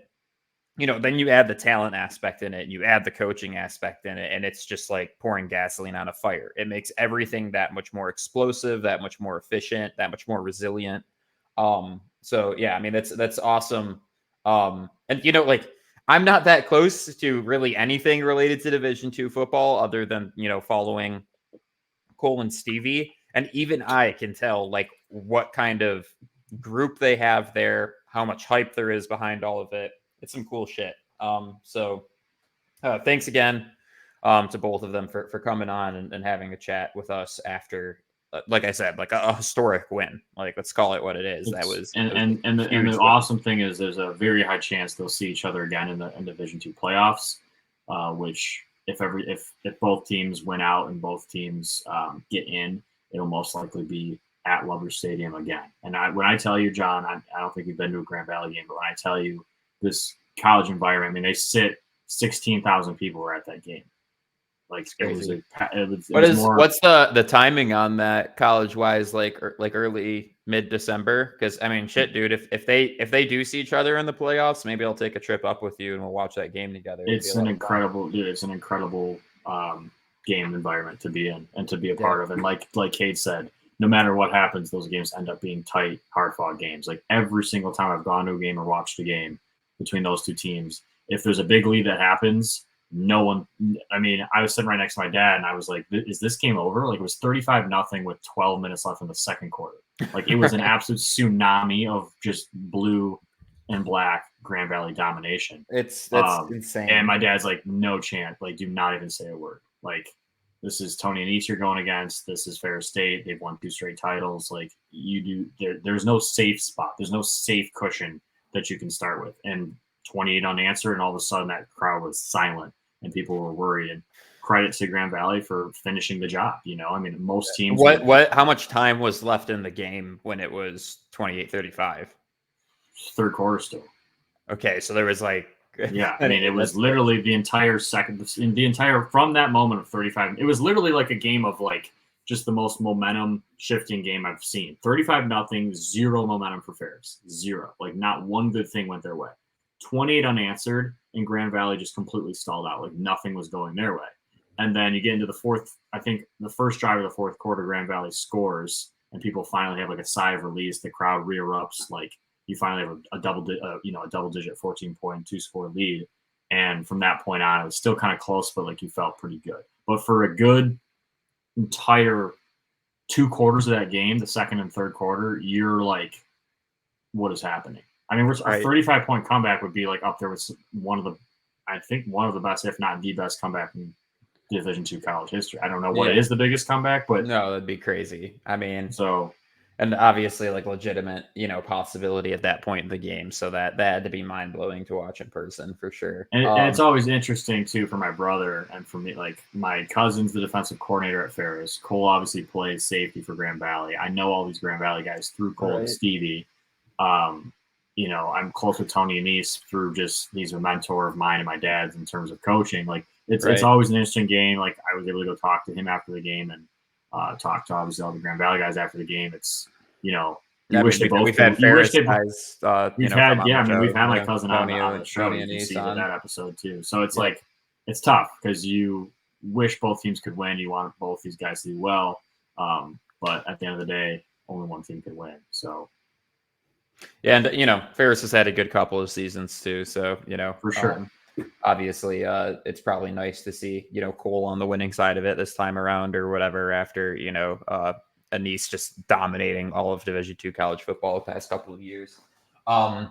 then you add the talent aspect in it, and you add the coaching aspect in it, and it's just like pouring gasoline on a fire. It makes everything that much more explosive, that much more efficient, that much more resilient. So yeah, I mean that's awesome. And I'm not that close to really anything related to Division II football other than, following Cole and Stevie. And even I can tell like what kind of group they have there, how much hype there is behind all of it. It's some cool shit. So thanks again to both of them for coming on and having a chat with us after, like I said, like a historic win. Like let's call it what it is. The awesome thing is there's a very high chance they'll see each other again in the Division II playoffs. Which if both teams win out and both teams get in, it'll most likely be at Lover Stadium again. And when I tell you, John, I don't think you've been to a Grand Valley game, but when I tell you this college environment, I mean they sit 16,000 people were at that game. Like what's the timing on that college wise, like early mid-December? Because I mean shit, dude, if they do see each other in the playoffs, maybe I'll take a trip up with you and we'll watch that game together. It's an incredible game environment to be in and to be a part of. And like Cade said, no matter what happens, those games end up being tight, hard-fought games. Like every single time I've gone to a game or watched a game between those two teams, if there's a big lead that happens, no one. I mean, I was sitting right next to my dad, and I was like, "Is this game over?" Like it was 35-0 with 12 minutes left in the second quarter. Like it was an absolute tsunami of just blue and black Grand Valley domination. That's insane. And my dad's like, "No chance. Like, do not even say a word. Like, this is Tony and East you're going against. This is Ferris State. They've won 2 straight titles. Like, you do. There's no safe spot. There's no safe cushion that you can start with." And 28 unanswered, and all of a sudden that crowd was silent. And people were worried. And credit to Grand Valley for finishing the job. I mean, most teams. How much time was left in the game when it was 28-35? Third quarter still. Okay, so there was like. Yeah, I mean, it was literally the entire from that moment of 35. It was literally like a game of like just the most momentum shifting game I've seen. 35-0, 0 momentum for Ferris, 0. Like not one good thing went their way. 28 unanswered, and Grand Valley just completely stalled out. Like nothing was going their way. And then you get into the fourth, I think the first drive of the fourth quarter, Grand Valley scores, and people finally have like a sigh of release. The crowd re-erupts. Like you finally have a double-digit 14-point, 2-score lead. And from that point on, it was still kind of close, but like you felt pretty good. But for a good entire 2 quarters of that game, the second and third quarter, you're like, what is happening? I mean, a Right. 35-point comeback would be like up there with one of the best, if not the best comeback in Division II college history. I don't know what is the biggest comeback, but no, that'd be crazy. I mean, so and obviously like legitimate, possibility at that point in the game. So that had to be mind blowing to watch in person for sure. and it's always interesting too for my brother and for me. Like my cousin's the defensive coordinator at Ferris. Cole obviously plays safety for Grand Valley. I know all these Grand Valley guys through Cole and Stevie. I'm close with Tony Anise through just he's a mentor of mine and my dad's in terms of coaching. Like it's always an interesting game. Like I was able to go talk to him after the game and talk to obviously all the Grand Valley guys after the game. It's wish they both. We've had Ferris guys. We've had my cousin on the show. You can see that episode too. So it's like it's tough because you wish both teams could win. You want both these guys to do well, but at the end of the day, only one team can win. So. Yeah, and Ferris has had a good couple of seasons too, so for sure. Obviously, it's probably nice to see Cole on the winning side of it this time around or whatever. After Anise just dominating all of Division II college football the past couple of years. So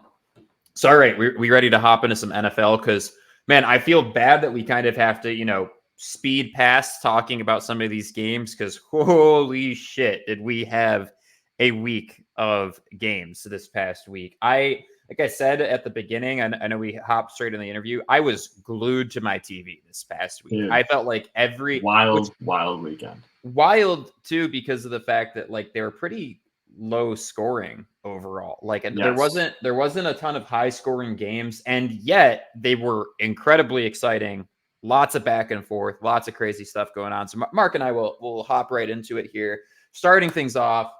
all right, we ready to hop into some NFL because man, I feel bad that we kind of have to speed past talking about some of these games because holy shit, did we have a week of games this past week. Like I said at the beginning, I know we hopped straight in the interview. I was glued to my TV this past week. Dude, I felt like every wild weekend. Wild too, because of the fact that like they were pretty low scoring overall. Like there wasn't a ton of high scoring games, and yet they were incredibly exciting. Lots of back and forth, lots of crazy stuff going on. So Mark and I will hop right into it here. Starting things off,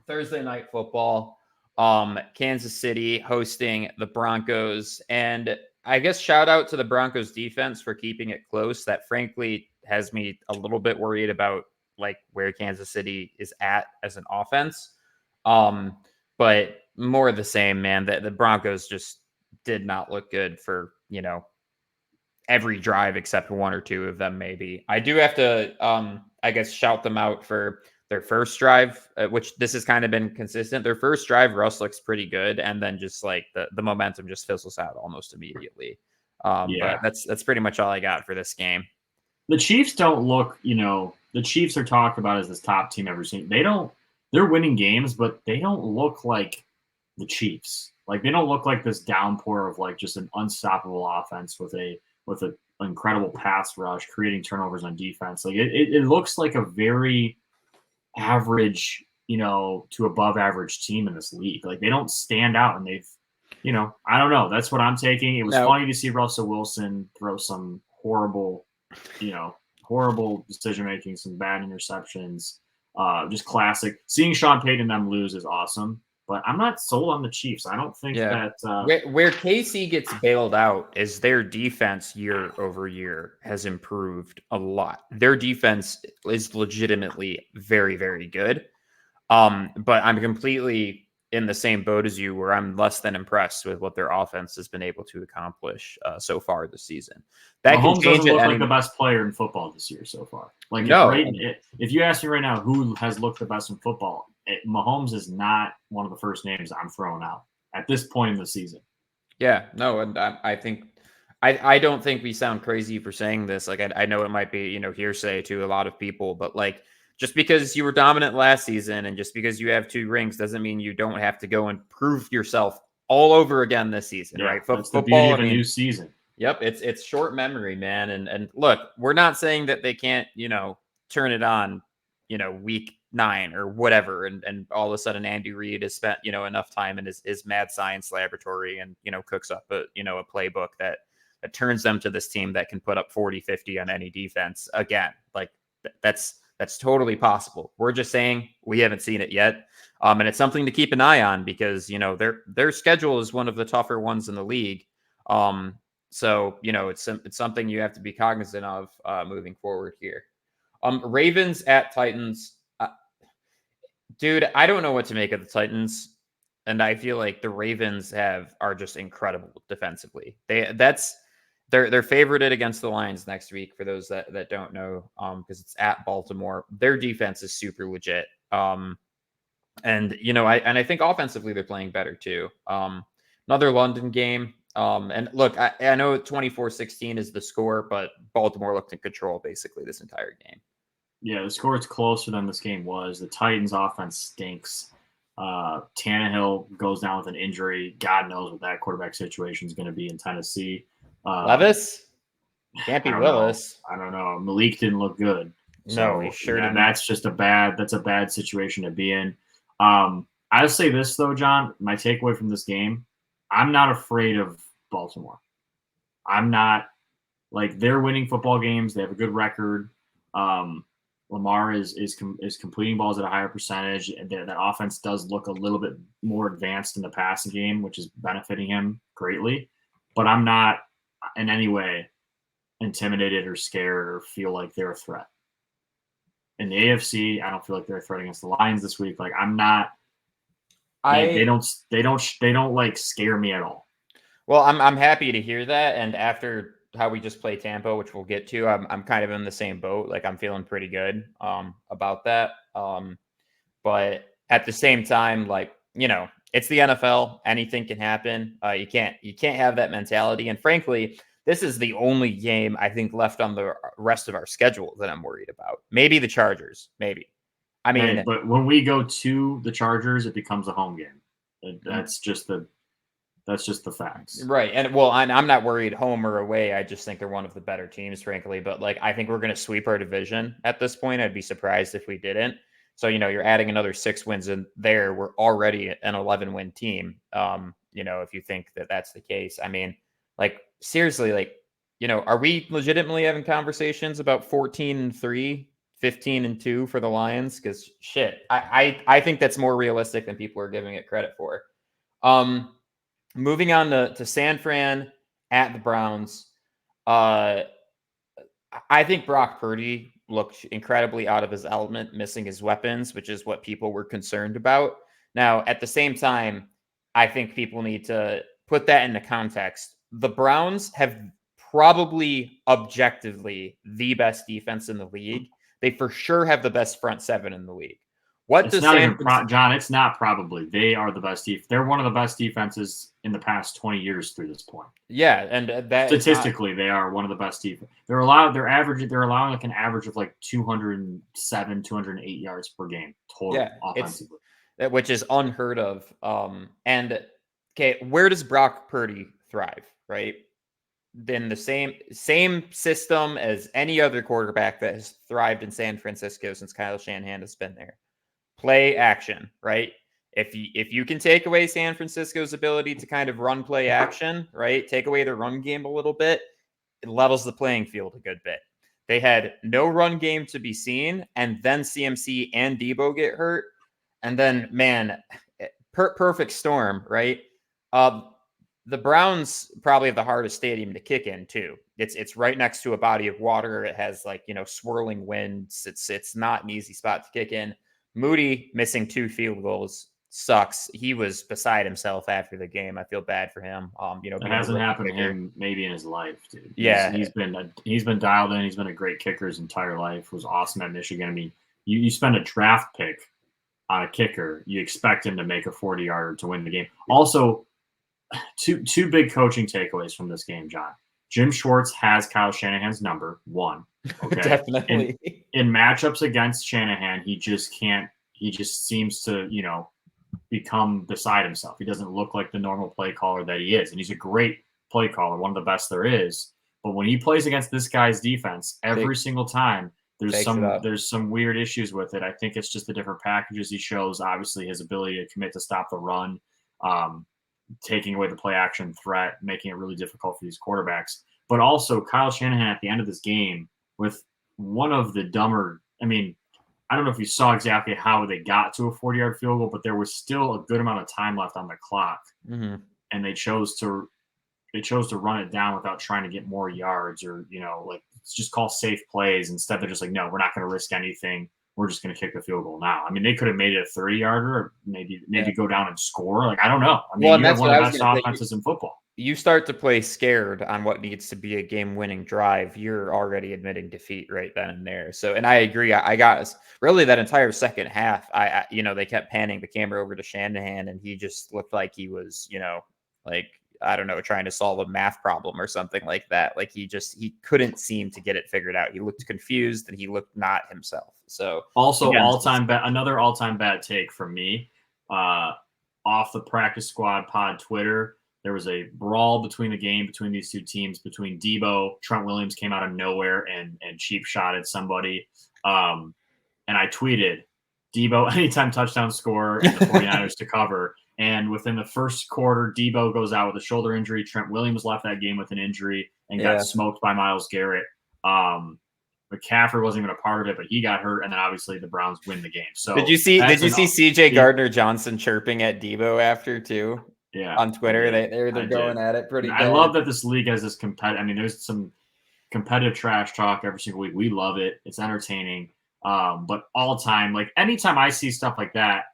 Thursday night football, Kansas City hosting the Broncos. And I guess shout out to the Broncos defense for keeping it close. That frankly has me a little bit worried about like where Kansas City is at as an offense. But more of the same, man, that the Broncos just did not look good for, every drive except one or two of them, maybe. I do have to, I guess, shout them out for their first drive, which this has kind of been consistent. Their first drive, Russ looks pretty good, and then just like the momentum just fizzles out almost immediately. But that's pretty much all I got for this game. The Chiefs don't look, the Chiefs are talked about as this top team ever seen. They're winning games, but they don't look like the Chiefs. Like they don't look like this downpour of like just an unstoppable offense with an incredible pass rush, creating turnovers on defense. Like it looks like a very average, to above average team in this league. Like they don't stand out, and they've, I don't know. That's what I'm taking. It was funny to see Russell Wilson throw some horrible decision making, some bad interceptions. Just classic. Seeing Sean Payton and them lose is awesome, but I'm not sold on the Chiefs. I don't think that where KC gets bailed out is their defense year over year has improved a lot. Their defense is legitimately very, very good. But I'm completely in the same boat as you where I'm less than impressed with what their offense has been able to accomplish so far this season. That Mahomes doesn't look like the best player in football this year so far. Like if you ask me right now who has looked the best in football, Mahomes is not one of the first names I'm throwing out at this point in the season. Yeah, no, and I think I don't think we sound crazy for saying this. Like I know it might be hearsay to a lot of people, but like just because you were dominant last season and just because you have 2 rings doesn't mean you don't have to go and prove yourself all over again this season, right? That's the beauty of a new season. Yep, it's short memory, man. And look, we're not saying that they can't turn it on week 9 or whatever, and all of a sudden Andy Reid has spent enough time in his mad science laboratory and cooks up a playbook that turns them to this team that can put up 40-50 on any defense again. Like that's totally possible. We're just saying we haven't seen it yet, and it's something to keep an eye on because their schedule is one of the tougher ones in the league. So it's something you have to be cognizant of moving forward here. Ravens at Titans. Dude, I don't know what to make of the Titans, and I feel like the Ravens are just incredible defensively. They're favorited against the Lions next week for those that don't know, because it's at Baltimore. Their defense is super legit. And, I think offensively they're playing better too. Another London game. And look, I know 24-16 is the score, but Baltimore looked in control basically this entire game. Yeah, the score is closer than this game was. The Titans' offense stinks. Tannehill goes down with an injury. God knows what that quarterback situation is going to be in Tennessee. Levis? Can't be Willis. I don't know. Malik didn't look good. No, he sure didn't. That's just a bad situation to be in. I'll say this though, John, my takeaway from this game, I'm not afraid of Baltimore. I'm not they're winning football games. They have a good record. Lamar is completing balls at a higher percentage. And that offense does look a little bit more advanced in the passing game, which is benefiting him greatly. But I'm not in any way intimidated or scared or feel like they're a threat. In the AFC, I don't feel like they're a threat against the Lions this week. I'm not. They don't scare me at all. Well, I'm happy to hear that. And after how we just played Tampa, which we'll get to, I'm kind of in the same boat. I'm feeling pretty good about that. But at the same time, it's the NFL. Anything can happen. You can't have that mentality. And frankly, this is the only game I think left on the rest of our schedule that I'm worried about. Maybe the Chargers. Maybe. But when we go to the Chargers, it becomes a home game. That's just the facts. Right. And I'm not worried home or away. I just think they're one of the better teams, frankly. But I think we're going to sweep our division at this point. I'd be surprised if we didn't. So, you're adding another 6 wins in there. We're already an 11-win team. If you think that that's the case, seriously, are we legitimately having conversations about 14-3, 15-2 for the Lions? Because shit, I think that's more realistic than people are giving it credit for. Moving on to San Fran at the Browns. I think Brock Purdy looked incredibly out of his element, missing his weapons, which is what people were concerned about. Now, at the same time, I think people need to put that into context. The Browns have probably objectively the best defense in the league. They for sure have the best front seven in the league. John, it's not probably. They are the best defense. They're one of the best defenses in the past 20 years through this point. Yeah, and that statistically, they are one of the best defense. They're allowing an average of 207, 208 yards per game total offensively, which is unheard of. And okay, where does Brock Purdy thrive? Right, in the same system as any other quarterback that has thrived in San Francisco since Kyle Shanahan has been there. Play action, right? If you can take away San Francisco's ability to kind of run play action, right? Take away their run game a little bit, it levels the playing field a good bit. They had no run game to be seen, and then CMC and Debo get hurt. And then, man, perfect storm, right? The Browns probably have the hardest stadium to kick in too. It's right next to a body of water. It has swirling winds. It's not an easy spot to kick in. Moody missing 2 field goals sucks. He was beside himself after the game. I feel bad for him. It hasn't happened to him maybe in his life, dude. He's been dialed in. He's been a great kicker his entire life. Was awesome at Michigan. I mean, you spend a draft pick on a kicker, you expect him to make a 40-yarder to win the game. Also, two big coaching takeaways from this game, John. Jim Schwartz has Kyle Shanahan's number, 1. Okay. Definitely. In matchups against Shanahan, he just seems to, become beside himself. He doesn't look like the normal play caller that he is. And he's a great play caller, one of the best there is. But when he plays against this guy's defense, every single time, there's some weird issues with it. I think it's just the different packages he shows. Obviously, his ability to commit to stop the run, taking away the play action threat, making it really difficult for these quarterbacks. But also Kyle Shanahan at the end of this game with one of the dumber, I don't know if you saw exactly how they got to a 40-yard field goal, but there was still a good amount of time left on the clock. Mm-hmm. And they chose to run it down without trying to get more yards or, just call safe plays. Instead, they're just no, we're not going to risk anything. We're just going to kick the field goal now. They could have made it a 30-yarder or maybe go down and score. I don't know. You have one of the best offenses in football. you start to play scared on what needs to be a game-winning drive, you're already admitting defeat right then and there. So, and I agree. I got really that entire second half. They kept panning the camera over to Shanahan, and he just looked like he was, like, I don't know, trying to solve a math problem or something like that. Like he couldn't seem to get it figured out. He looked confused and he looked not himself. So also again, another all-time bad take from me. Off the practice squad pod Twitter, there was a brawl between these two teams, between Debo. Trent Williams came out of nowhere and cheap shotted somebody. And I tweeted, Debo, anytime touchdown score, and the 49ers to cover. And within the first quarter, Debo goes out with a shoulder injury. Trent Williams left that game with an injury and got smoked by Myles Garrett. McCaffrey wasn't even a part of it, but he got hurt, and then obviously the Browns win the game. So did you see CJ Gardner-Johnson chirping at Debo after too? Yeah, on Twitter, they're going at it pretty good. I love that this league has this there's some competitive trash talk every single week. We love it. It's entertaining. But all time, like anytime I see stuff like that,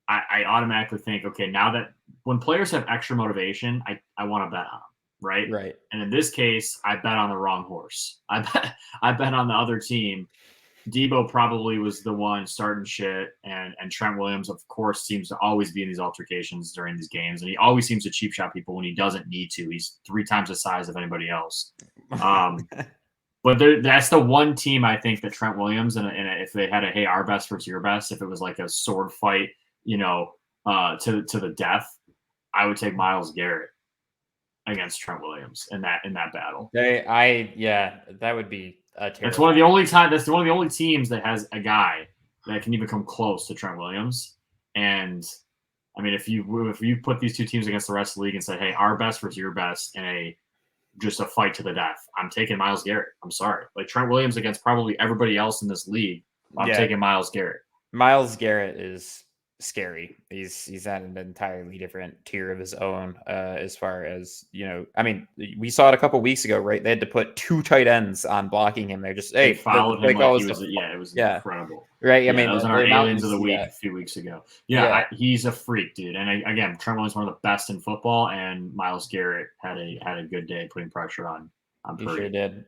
I automatically think, okay, now that when players have extra motivation, I want to bet on them. Right. And in this case, I bet on the wrong horse. I bet on the other team. Debo probably was the one starting shit, and Trent Williams, of course, seems to always be in these altercations during these games, and he always seems to cheap shot people when he doesn't need to. He's 3 times the size of anybody else. But that's the one team I think that Trent Williams and if they had our best versus your best, if it was like a sword fight, to the death, I would take Myles Garrett against Trent Williams in that battle. That would be terrible. That's one of the only teams that has a guy that can even come close to Trent Williams. And I mean, if you put these two teams against the rest of the league and say, hey, our best versus your best in just a fight to the death, I'm taking Myles Garrett. I'm sorry. Like Trent Williams against probably everybody else in this league, I'm taking Myles Garrett. Myles Garrett is scary. He's at an entirely different tier of his own as far as, I mean, we saw it a couple weeks ago, right? They had to put 2 tight ends on blocking him. They're just, they followed him like he was, it was incredible. Right. I mean, it was in our Aliens of the Week a few weeks ago. He's a freak, dude. And again, Trent Williams is one of the best in football, and Myles Garrett had a good day putting pressure on Purdy. He sure did.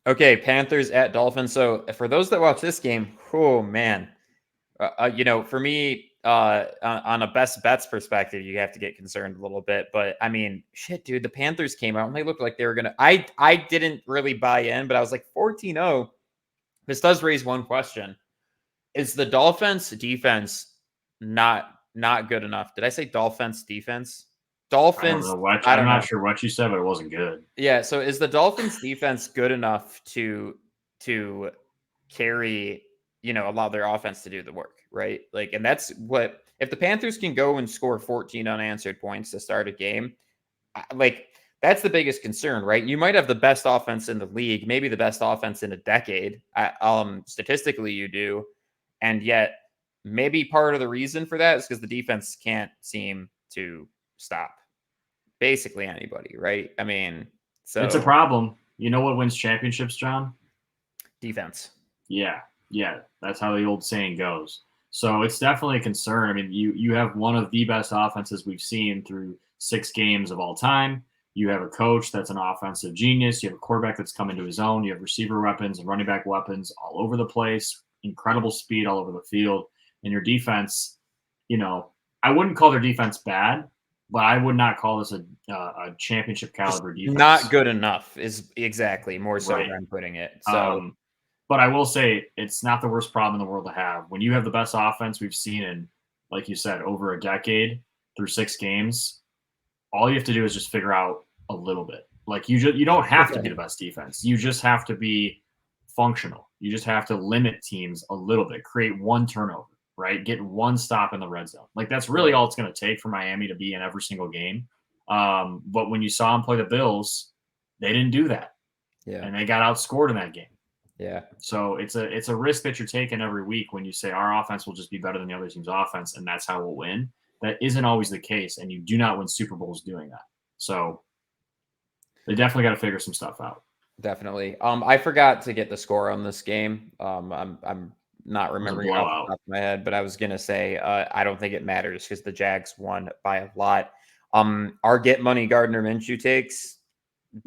Okay, Panthers at Dolphins. So for those that watch this game, oh man, for me, on a best bets perspective, you have to get concerned a little bit. But I mean, shit, dude, the Panthers came out and they looked like they were gonna. I didn't really buy in, but I was like 14-0. This does raise one question: is the Dolphins defense not good enough? Did I say Dolphins defense? Dolphins. I'm not sure what you said, but it wasn't good. Yeah. So is the Dolphins defense good enough to carry, allow their offense to do the work, right? Like, and that's what, if the Panthers can go and score 14 unanswered points to start a game, like that's the biggest concern, right? You might have the best offense in the league, maybe the best offense in a decade. Statistically, you do. And yet maybe part of the reason for that is because the defense can't seem to stop basically anybody, right? I mean, so it's a problem. You know what wins championships, John? Defense. Yeah. That's how the old saying goes. So it's definitely a concern. I mean, you have one of the best offenses we've seen through 6 games of all time. You have a coach that's an offensive genius. You have a quarterback that's come into his own. You have receiver weapons and running back weapons all over the place. Incredible speed all over the field. And your defense, I wouldn't call their defense bad, but I would not call this a championship caliber defense. Not good enough is exactly more so than I'm putting it. So, but I will say it's not the worst problem in the world to have. When you have the best offense we've seen in, like you said, over a decade through 6 games, all you have to do is just figure out a little bit. Like you don't have to be the best defense. You just have to be functional. You just have to limit teams a little bit, create 1 turnover. Right? Get 1 stop in the red zone. Like that's really all it's going to take for Miami to be in every single game. But when you saw them play the Bills, they didn't do that. Yeah. And they got outscored in that game. Yeah. So it's a risk that you're taking every week when you say our offense will just be better than the other team's offense, and that's how we'll win. That isn't always the case, and you do not win Super Bowls doing that. So they definitely got to figure some stuff out. Definitely. I forgot to get the score on this game. I'm not remembering off the top of my head, but I was going to say, I don't think it matters because the Jags won by a lot. Our get money Gardner Minshew takes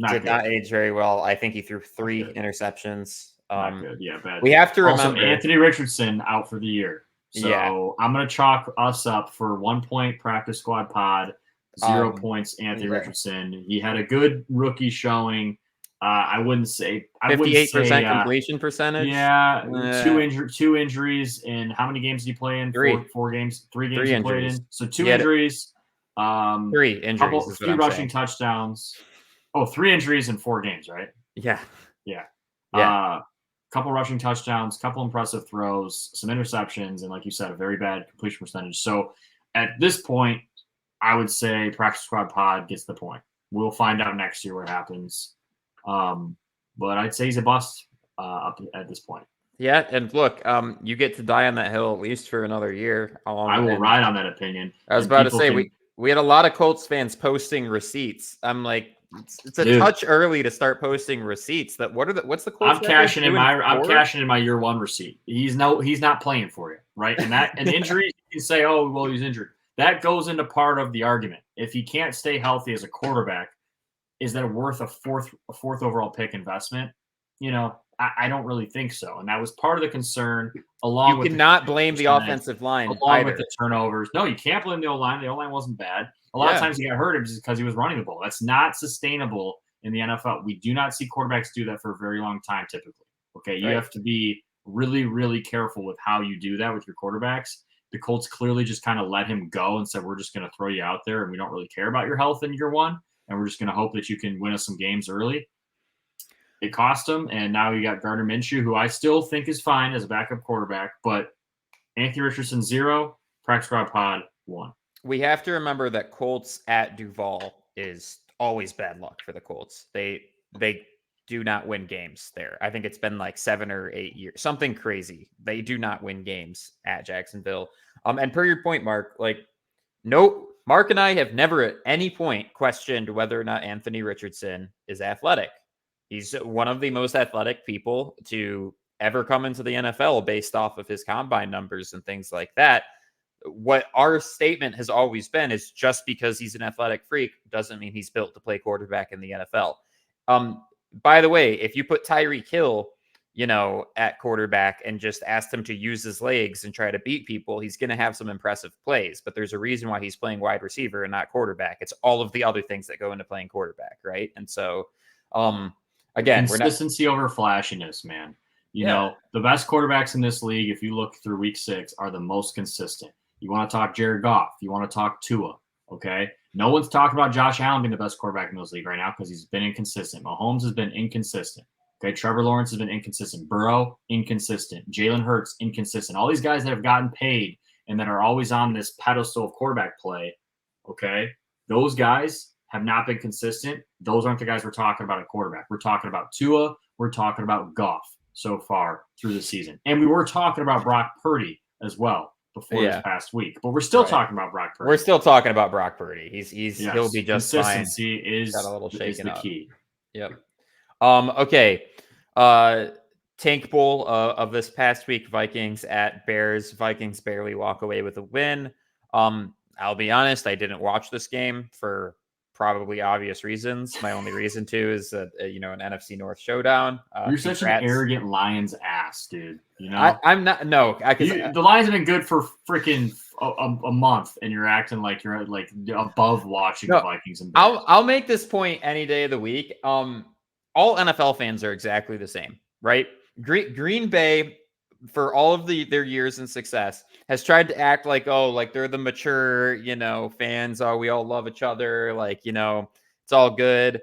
did good. not age very well. I think he threw 3 interceptions. Not good. Yeah, bad. We have to also, remember Anthony Richardson out for the year. So I'm going to chalk us up for 1 point practice squad pod, 0 points Anthony Richardson. He had a good rookie showing. I wouldn't say 58% completion percentage. Yeah, 2 injuries. And how many games did he play in? 3. 4 games. 3 games 3 he played injuries. in. So 2 injuries. 3 injuries. 3 rushing touchdowns. Oh, 3 injuries in 4 games, right? Yeah. Couple rushing touchdowns, couple impressive throws, some interceptions, and like you said, a very bad completion percentage. So at this point, I would say practice squad pod gets the point. We'll find out next year what happens. But I'd say he's a bust up at this point. Yeah, and look, you get to die on that hill at least for another year. I will ride on that opinion. I was about to say we had a lot of Colts fans posting receipts. I'm like, it's a touch early to start posting receipts. What's the Colts? I'm cashing in my year 1 receipt. He's not playing for you, right? And an injury, you can say, oh, well, he's injured. That goes into part of the argument. If he can't stay healthy as a quarterback, is that worth a fourth overall pick investment? I don't really think so. And that was part of the concern. You cannot blame the offensive line along with the turnovers. No, you can't blame the O-line. The O-line wasn't bad. A lot of times he got hurt just because he was running the ball. That's not sustainable in the NFL. We do not see quarterbacks do that for a very long time typically. Okay, you have to be really, really careful with how you do that with your quarterbacks. The Colts clearly just kind of let him go and said, we're just going to throw you out there and we don't really care about your health in year 1. And we're just going to hope that you can win us some games early. It cost him, and now you got Gardner Minshew, who I still think is fine as a backup quarterback, but Anthony Richardson 0, practice squad pod 1. We have to remember that Colts at Duval is always bad luck for the Colts. They do not win games there. I think it's been like 7 or 8 years, something crazy. They do not win games at Jacksonville. And per your point, Mark, Mark and I have never at any point questioned whether or not Anthony Richardson is athletic. He's one of the most athletic people to ever come into the NFL based off of his combine numbers and things like that. What our statement has always been is just because he's an athletic freak doesn't mean he's built to play quarterback in the NFL. By the way, if you put Tyreek Hill, at quarterback and just asked him to use his legs and try to beat people, he's going to have some impressive plays. But there's a reason why he's playing wide receiver and not quarterback. It's all of the other things that go into playing quarterback, right? And so, again, consistency over flashiness, man. You know, the best quarterbacks in this league, if you look through week 6, are the most consistent. You want to talk Jared Goff. You want to talk Tua, okay? No one's talking about Josh Allen being the best quarterback in this league right now because he's been inconsistent. Mahomes has been inconsistent. Okay, Trevor Lawrence has been inconsistent. Burrow, inconsistent. Jalen Hurts, inconsistent. All these guys that have gotten paid and that are always on this pedestal of quarterback play, okay, those guys have not been consistent. Those aren't the guys we're talking about at quarterback. We're talking about Tua. We're talking about Goff so far through the season. And we were talking about Brock Purdy as well before this past week. But we're still talking about Brock Purdy. We're still talking about Brock Purdy. He'll be just fine. Consistency is the key. Yep. Okay. Tank Bowl of this past week, Vikings at Bears. Vikings barely walk away with a win. I'll be honest, I didn't watch this game for probably obvious reasons. My only reason to is that an NFC North showdown. You're such an arrogant Lions ass, dude. I'm not. No, the Lions have been good for freaking a month, and you're acting like you're like above watching the Vikings and Bears. I'll make this point any day of the week. All NFL fans are exactly the same, right? Green Bay, for all of their years and success, has tried to act like they're the mature, fans. Oh, we all love each other. It's all good.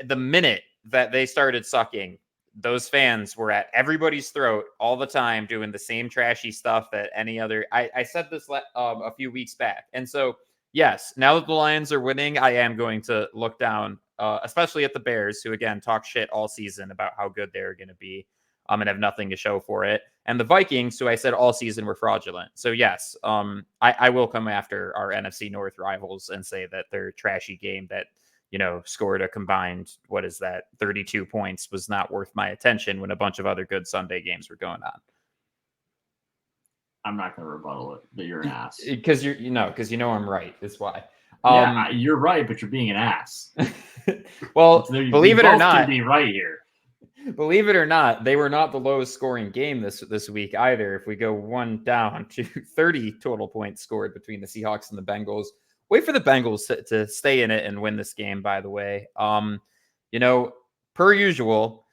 The minute that they started sucking, those fans were at everybody's throat all the time doing the same trashy stuff that any other. I said this a few weeks back. And so, yes, now that the Lions are winning, I am going to look down, especially at the Bears, who, again, talk shit all season about how good they're going to be and have nothing to show for it. And the Vikings, who I said all season were fraudulent. So, yes, I will come after our NFC North rivals and say that their trashy game that, scored a combined, 32 points was not worth my attention when a bunch of other good Sunday games were going on. I'm not going to rebuttal it, but you're an ass. Because I'm right. That's why. Yeah, you're right, but you're being an ass. Well, believe it or not, can be right here. Believe it or not, they were not the lowest scoring game this week either. If we go one down to 30 total points scored between the Seahawks and the Bengals. Wait for the Bengals to stay in it and win this game, by the way. Per usual,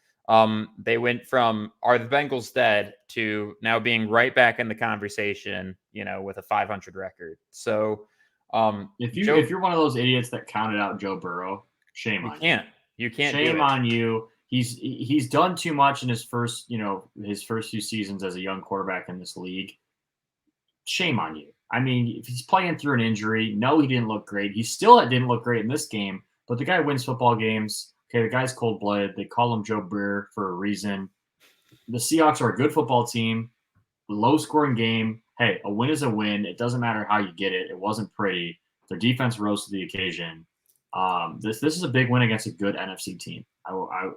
they went from are the Bengals dead to now being right back in the conversation, with a 500 record. So if you're one of those idiots that counted out Joe Burrow, shame on you. You can't. Shame on you. He's done too much in his first few seasons as a young quarterback in this league. Shame on you. I mean, if he's playing through an injury, no, he didn't look great. He still didn't look great in this game, but the guy wins football games. Okay, the guy's cold-blooded. They call him Joe Burrow for a reason. The Seahawks are a good football team, low-scoring game. Hey, a win is a win. It doesn't matter how you get it. It wasn't pretty. Their defense rose to the occasion. This is a big win against a good NFC team. The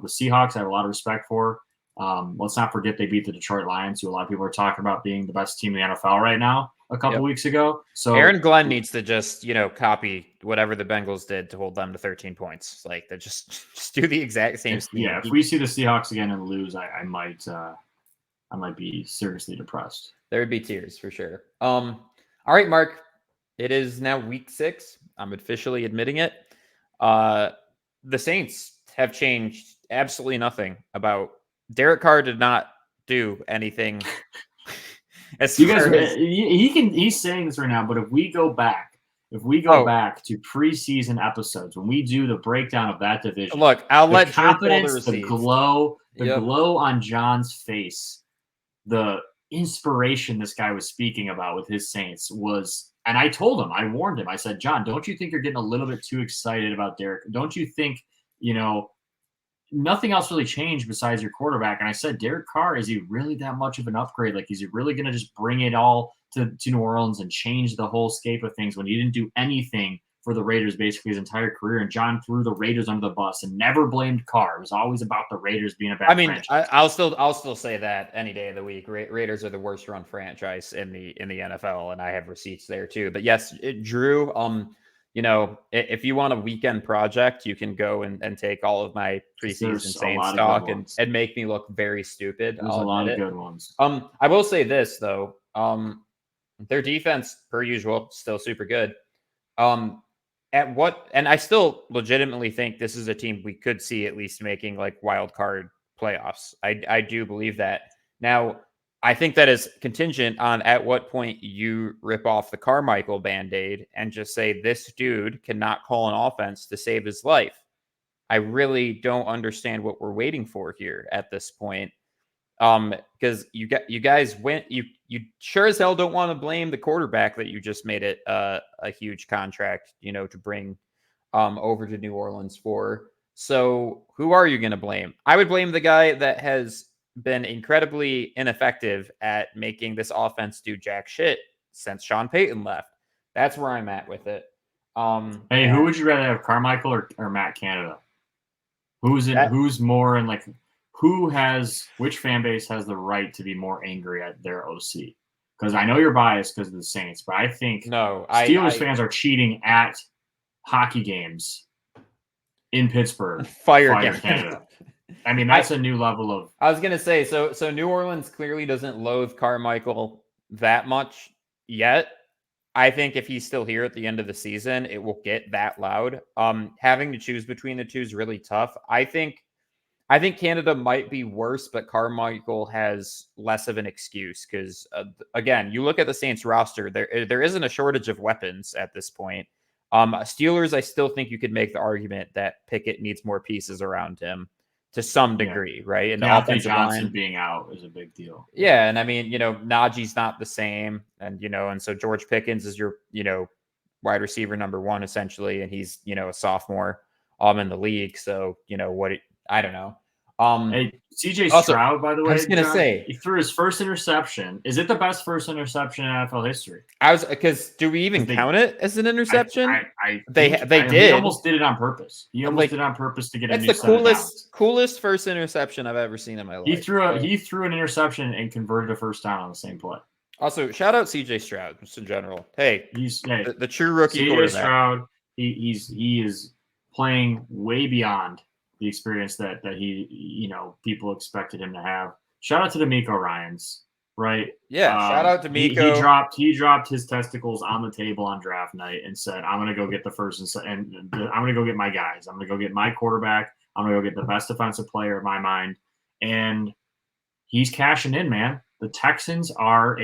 Seahawks I have a lot of respect for. Let's not forget they beat the Detroit Lions, who a lot of people are talking about being the best team in the NFL right now a couple weeks ago. So Aaron Glenn needs to just, copy whatever the Bengals did to hold them to 13 points. Like they just do the exact same scheme. Yeah, if we see the Seahawks again and lose, I might be seriously depressed. There would be tears for sure. All right, Mark. It is now week 6. I'm officially admitting it. The Saints have changed absolutely nothing about Derek Carr did not do anything. He's saying this right now, but if we go back to preseason episodes, when we do the breakdown of that division, look, I'll let confidence, the glow on John's face, the inspiration this guy was speaking about with his Saints was, and I told him, I warned him, I said, John, don't you think you're getting a little bit too excited about Derek? Don't you think, nothing else really changed besides your quarterback? And I said, Derek Carr, is he really that much of an upgrade? Like, is he really going to just bring it all to New Orleans and change the whole scape of things when he didn't do anything for the Raiders basically his entire career? And John threw the Raiders under the bus and never blamed Carr. It was always about the Raiders being a bad franchise. I'll still say that any day of the week. Raiders are the worst run franchise in the NFL, and I have receipts there too. But yes, Drew, if you want a weekend project, you can go and take all of my preseason Saints stock and make me look very stupid. There's a lot of good ones. I will say this though. Their defense, per usual, still super good. And I still legitimately think this is a team we could see at least making like wild card playoffs. I do believe that. Now, I think that is contingent on at what point you rip off the Carmichael Band-Aid and just say this dude cannot call an offense to save his life. I really don't understand what we're waiting for here at this point. Because you guys went, you sure as hell don't want to blame the quarterback that you just made it a huge contract, to bring over to New Orleans for. So who are you going to blame? I would blame the guy that has been incredibly ineffective at making this offense do jack shit since Sean Payton left. That's where I'm at with it. Who would you rather have, Carmichael or Matt Canada? Who's more in like? Which fan base has the right to be more angry at their OC? Because I know you're biased because of the Saints, but I think Steelers fans are cheating at hockey games in Pittsburgh. Fire Canada. I mean, that's a new level of. I was gonna say, so New Orleans clearly doesn't loathe Carmichael that much yet. I think if he's still here at the end of the season, it will get that loud. Having to choose between the two is really tough. I think Canada might be worse, but Carmichael has less of an excuse because, again, you look at the Saints roster, there isn't a shortage of weapons at this point. Steelers, I still think you could make the argument that Pickett needs more pieces around him to some degree, right? And the offensive Johnson line being out is a big deal. Yeah, and I mean, Najee's not the same, and and so George Pickens is your, wide receiver number 1 essentially, and he's a sophomore in the league, so I don't know. Hey, CJ Stroud, by the way, I was going to say, he threw his first interception. Is it the best first interception in NFL history? Because do we even count it as an interception? They did. He almost did it on purpose. He almost did it on purpose to get a new set of downs. Coolest first interception I've ever seen in my life. He threw an interception and converted a first down on the same play. Also, shout out CJ Stroud just in general. Hey, He's the true rookie CJ quarterback. Stroud. He is playing way beyond the experience that he people expected him to have. Shout out to the Miko Ryans, right? Yeah, shout out to Miko. He dropped his testicles on the table on draft night and said, "I'm going to go get the first and I'm going to go get my guys. I'm going to go get my quarterback. I'm going to go get the best defensive player in my mind." And he's cashing in, man. The Texans are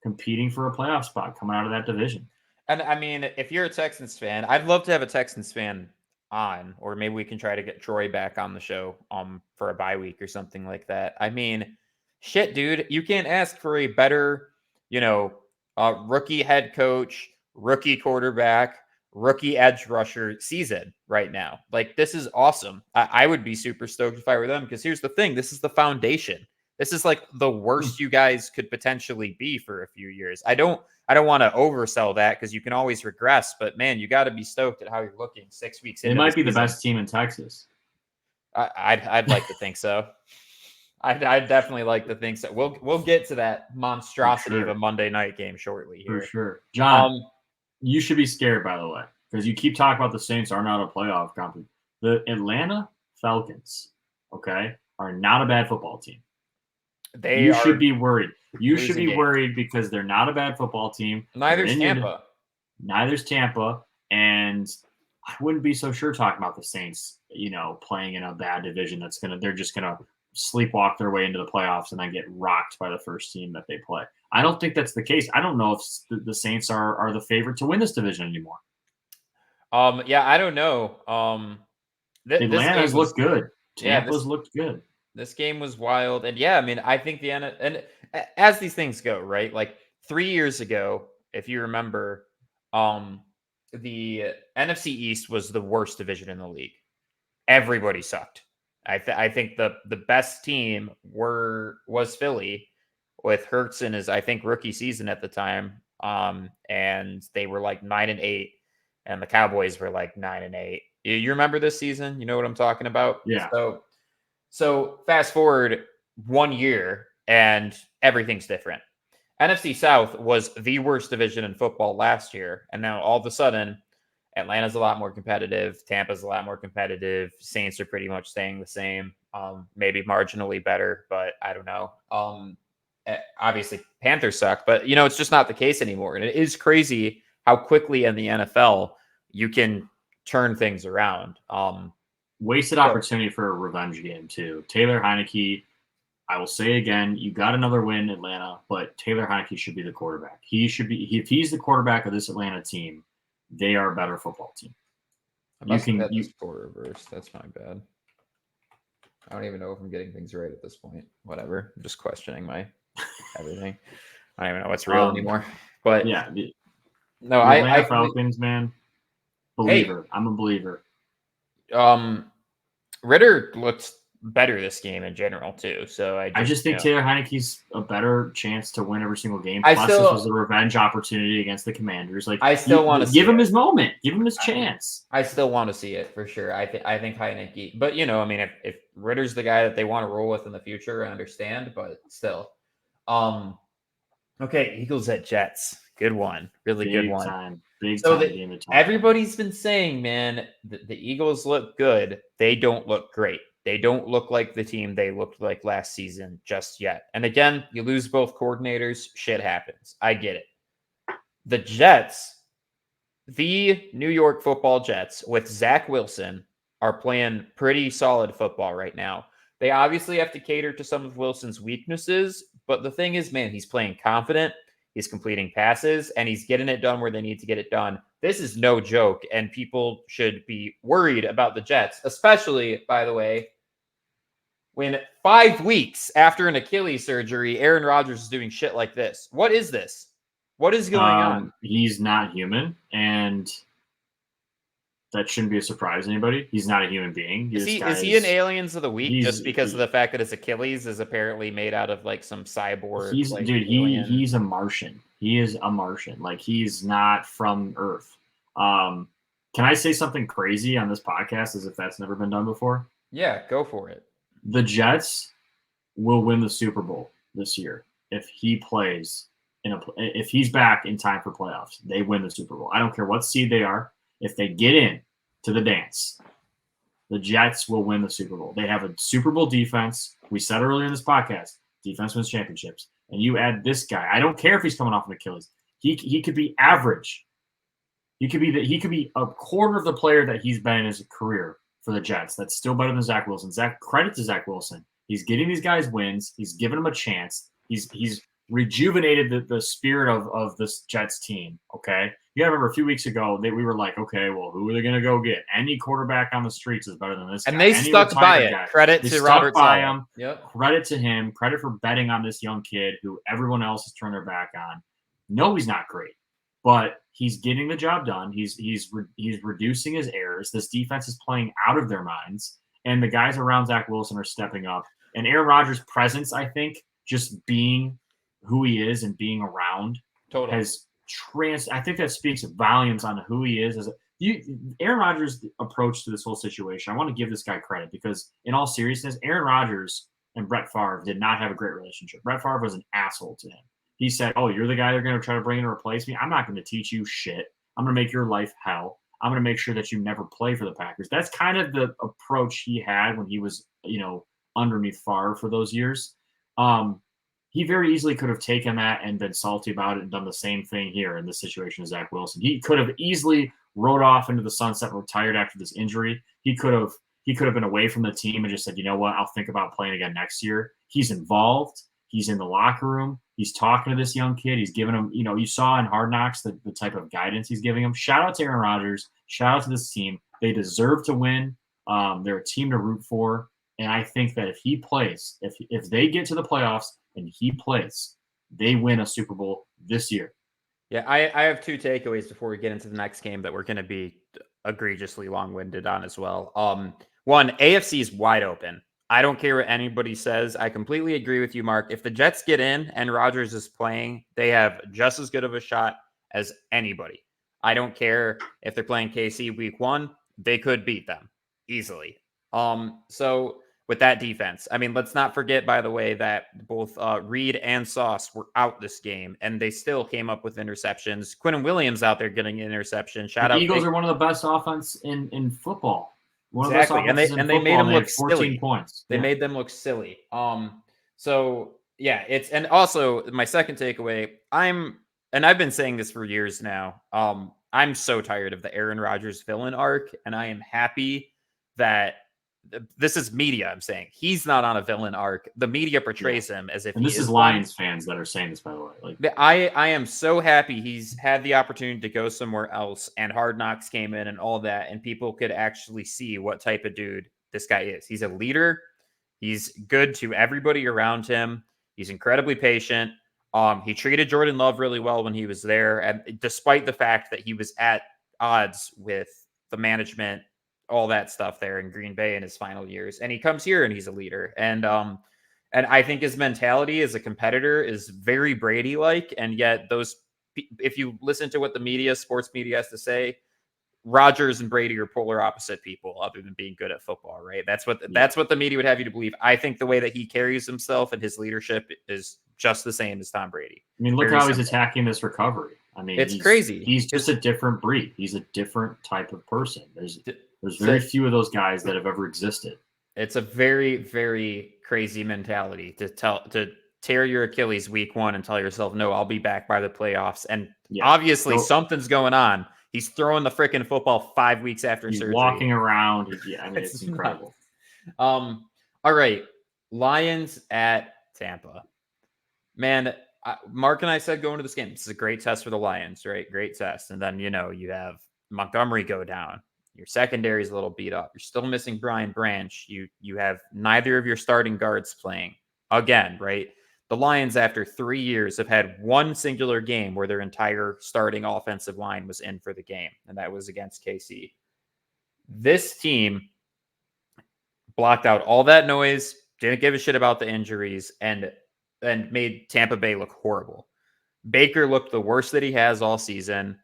competing for a playoff spot coming out of that division. And I mean, if you're a Texans fan, I'd love to have a Texans fan on, or maybe we can try to get Troy back on the show for a bye week or something like that. I mean, shit, dude, you can't ask for a better, rookie head coach, rookie quarterback, rookie edge rusher season right now. Like, this is awesome. I would be super stoked if I were them, because here's the thing. This is the foundation. This is like the worst you guys could potentially be for a few years. I don't want to oversell that, because you can always regress, but man, you got to be stoked at how you're looking 6 weeks in. It might be the best team in Texas. I'd like to think so. I'd definitely like to think so. We'll get to that monstrosity of a Monday night game shortly here. For sure. John, you should be scared, by the way, because you keep talking about the Saints are not a playoff company. The Atlanta Falcons, okay, are not a bad football team. You should be worried. You should be worried because they're not a bad football team. Neither's Tampa. Neither's Tampa. And I wouldn't be so sure talking about the Saints, playing in a bad division they're just going to sleepwalk their way into the playoffs and then get rocked by the first team that they play. I don't think that's the case. I don't know if the Saints are the favorite to win this division anymore. Yeah, I don't know. Atlanta's looked good. Tampa's looked good. This game was wild. And yeah, I mean, I think and as these things go, right? Like 3 years ago, if you remember, the NFC East was the worst division in the league. Everybody sucked. I think the best team was Philly with Hurts in his, I think, rookie season at the time. And they were like 9-8, and the Cowboys were like 9-8. You remember this season? You know what I'm talking about? Yeah. So fast forward 1 year and everything's different. NFC South was the worst division in football last year. And now all of a sudden, Atlanta's a lot more competitive. Tampa's a lot more competitive. Saints are pretty much staying the same. Maybe marginally better, but I don't know. Obviously, Panthers suck, but, it's just not the case anymore. And it is crazy how quickly in the NFL you can turn things around. Wasted opportunity for a revenge game, too. Taylor Heineke, I will say again, you got another win, Atlanta, but Taylor Heineke should be the quarterback. He should be, if he's the quarterback of this Atlanta team, they are a better football team. You score reverse. That's my bad. I don't even know if I'm getting things right at this point. Whatever. I'm just questioning my everything. I don't even know what's real anymore. But yeah, I Falcons, man. Believer. I'm a believer. Ritter looked better this game in general too. So I just think Taylor Heineke's a better chance to win every single game. Plus, this was a revenge opportunity against the Commanders. Like, I still want to give him his moment, give him his chance. I still want to see it for sure. I think Heineke, but I mean, if Ritter's the guy that they want to roll with in the future, I understand. But still, okay, Eagles at Jets, good one, really good one. Big time game of time. Everybody's been saying, man, the Eagles look good. They don't look great. They don't look like the team they looked like last season just yet. And again, you lose both coordinators. Shit happens. I get it. The Jets, the New York Football Jets with Zach Wilson, are playing pretty solid football right now. They obviously have to cater to some of Wilson's weaknesses. But the thing is, man, he's playing confident. He's completing passes, and he's getting it done where they need to get it done. This is no joke, and people should be worried about the Jets, especially, by the way, when 5 weeks after an Achilles surgery, Aaron Rodgers is doing shit like this. What is this? What is going on? He's not human, and that shouldn't be a surprise to anybody. He's not a human being. Is he an Aliens of the Week just because of the fact that his Achilles is apparently made out of like some cyborg? He's a Martian. He is a Martian. Like, he's not from Earth. Can I say something crazy on this podcast as if that's never been done before? Yeah, go for it. The Jets will win the Super Bowl this year, if he plays if he's back in time for playoffs, they win the Super Bowl. I don't care what seed they are. If they get in to the dance, the Jets will win the Super Bowl. They have a Super Bowl defense. We said earlier in this podcast, defense wins championships. And you add this guy. I don't care if he's coming off an Achilles. He could be average. He could be a quarter of the player that he's been in his career for the Jets. That's still better than Zach Wilson. Credit to Zach Wilson. He's getting these guys wins. He's giving them a chance. He's rejuvenated the spirit of this Jets team. Okay. You gotta remember a few weeks ago we were like, okay, well, who are they gonna go get? Any quarterback on the streets is better than this guy. And they stuck by it. Credit to Robert Saleh. Yep. Credit to him. Credit for betting on this young kid who everyone else has turned their back on. No, he's not great, but he's getting the job done. He's reducing his errors. This defense is playing out of their minds, and the guys around Zach Wilson are stepping up. And Aaron Rodgers' presence, I think, just being who he is and being around has I think that speaks volumes on who he is. Aaron Rodgers' approach to this whole situation, I want to give this guy credit because, in all seriousness, Aaron Rodgers and Brett Favre did not have a great relationship. Brett Favre was an asshole to him. He said, "Oh, you're the guy they're going to try to bring in to replace me. I'm not going to teach you shit. I'm going to make your life hell. I'm going to make sure that you never play for the Packers." That's kind of the approach he had when he was, underneath Favre for those years. He very easily could have taken that and been salty about it and done the same thing here in this situation with Zach Wilson. He could have easily rode off into the sunset and retired after this injury. He could have been away from the team and just said, you know what, I'll think about playing again next year. He's involved. He's in the locker room. He's talking to this young kid. He's giving him, you saw in Hard Knocks the type of guidance he's giving him. Shout out to Aaron Rodgers. Shout out to this team. They deserve to win. They're a team to root for. And I think that if he plays, if they get to the playoffs and he plays, they win a Super Bowl this year. Yeah, I have two takeaways before we get into the next game that we're going to be egregiously long-winded on as well. One, AFC is wide open. I don't care what anybody says. I completely agree with you, Mark. If the Jets get in and Rodgers is playing, they have just as good of a shot as anybody. I don't care if they're playing KC week 1. They could beat them easily. So with that defense, I mean, let's not forget, by the way, that both Reed and Sauce were out this game, and they still came up with interceptions. Quinnen Williams out there getting an interception. Shout out. The Eagles are one of the best offense in football. Exactly, and they made them look 14 silly. Points. They made them look silly. So yeah, and also my second takeaway. I've been saying this for years now. I'm so tired of the Aaron Rodgers villain arc, and I am happy that this is media. I'm saying he's not on a villain arc. The media portrays him as if. And this is Lions fans that are saying this, by the way. I am so happy he's had the opportunity to go somewhere else, and Hard Knocks came in and all that, and people could actually see what type of dude this guy is. He's a leader. He's good to everybody around him. He's incredibly patient. He treated Jordan Love really well when he was there, and despite the fact that he was at odds with the management, all that stuff there in Green Bay in his final years. And he comes here and he's a leader. And I think his mentality as a competitor is very Brady-like. And yet if you listen to what the sports media has to say, Rodgers and Brady are polar opposite people other than being good at football, right? That's what the media would have you to believe. I think the way that he carries himself and his leadership is just the same as Tom Brady. I mean, look how he's attacking this recovery. I mean, it's crazy. He's just a different breed. He's a different type of person. There's very few of those guys that have ever existed. It's a very, very crazy mentality to tear your Achilles week 1 and tell yourself, no, I'll be back by the playoffs. And obviously something's going on. He's throwing the freaking football 5 weeks after surgery. Walking around. It's incredible. All right. Lions at Tampa. Man, Mark and I said going to this game, this is a great test for the Lions, right? Great test. And then, you have Montgomery go down. Your secondary is a little beat up. You're still missing Brian Branch. You have neither of your starting guards playing again, right? The Lions, after 3 years, have had one singular game where their entire starting offensive line was in for the game, and that was against KC. This team blocked out all that noise, didn't give a shit about the injuries, and made Tampa Bay look horrible. Baker looked the worst that he has all season.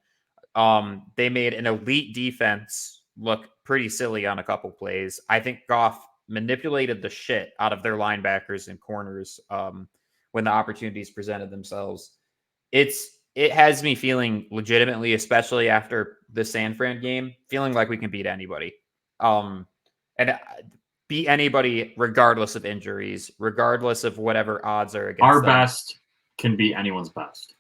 They made an elite defense look pretty silly on a couple plays. I think Goff manipulated the shit out of their linebackers and corners when the opportunities presented themselves. It has me feeling legitimately, especially after the San Fran game, feeling like we can beat anybody. And beat anybody regardless of injuries, regardless of whatever odds are against our them. best can be anyone's best.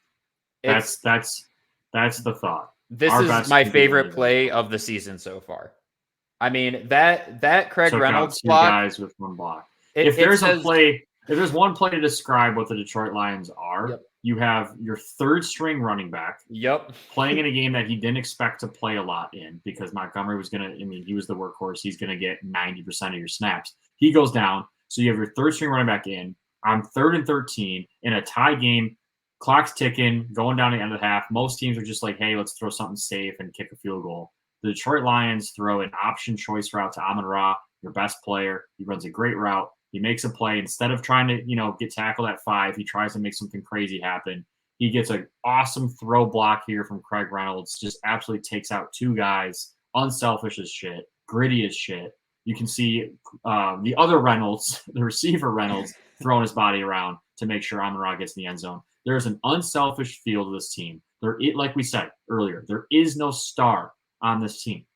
That's the thought. This Our is best my can be favorite anyone's play best. of the season so far. I mean, that Craig Took Reynolds out two block, guys with one block. If there's one play to describe what the Detroit Lions are, you have your third string running back playing in a game that he didn't expect to play a lot in because Montgomery was he was the workhorse. He's going to get 90% of your snaps. He goes down. So you have your third string running back in. I'm 3rd and 13 in a tie game. Clock's ticking, going down to the end of the half. Most teams are just like, hey, let's throw something safe and kick a field goal. The Detroit Lions throw an option choice route to Amon-Ra, your best player. He runs a great route. He makes a play. Instead of trying to, get tackled at 5, he tries to make something crazy happen. He gets an awesome throw block here from Craig Reynolds. Just absolutely takes out 2 guys. Unselfish as shit. Gritty as shit. You can see the other Reynolds, the receiver Reynolds, throwing his body around to make sure Amon-Ra gets in the end zone. There's an unselfish feel to this team. Like we said earlier, there is no star on this team.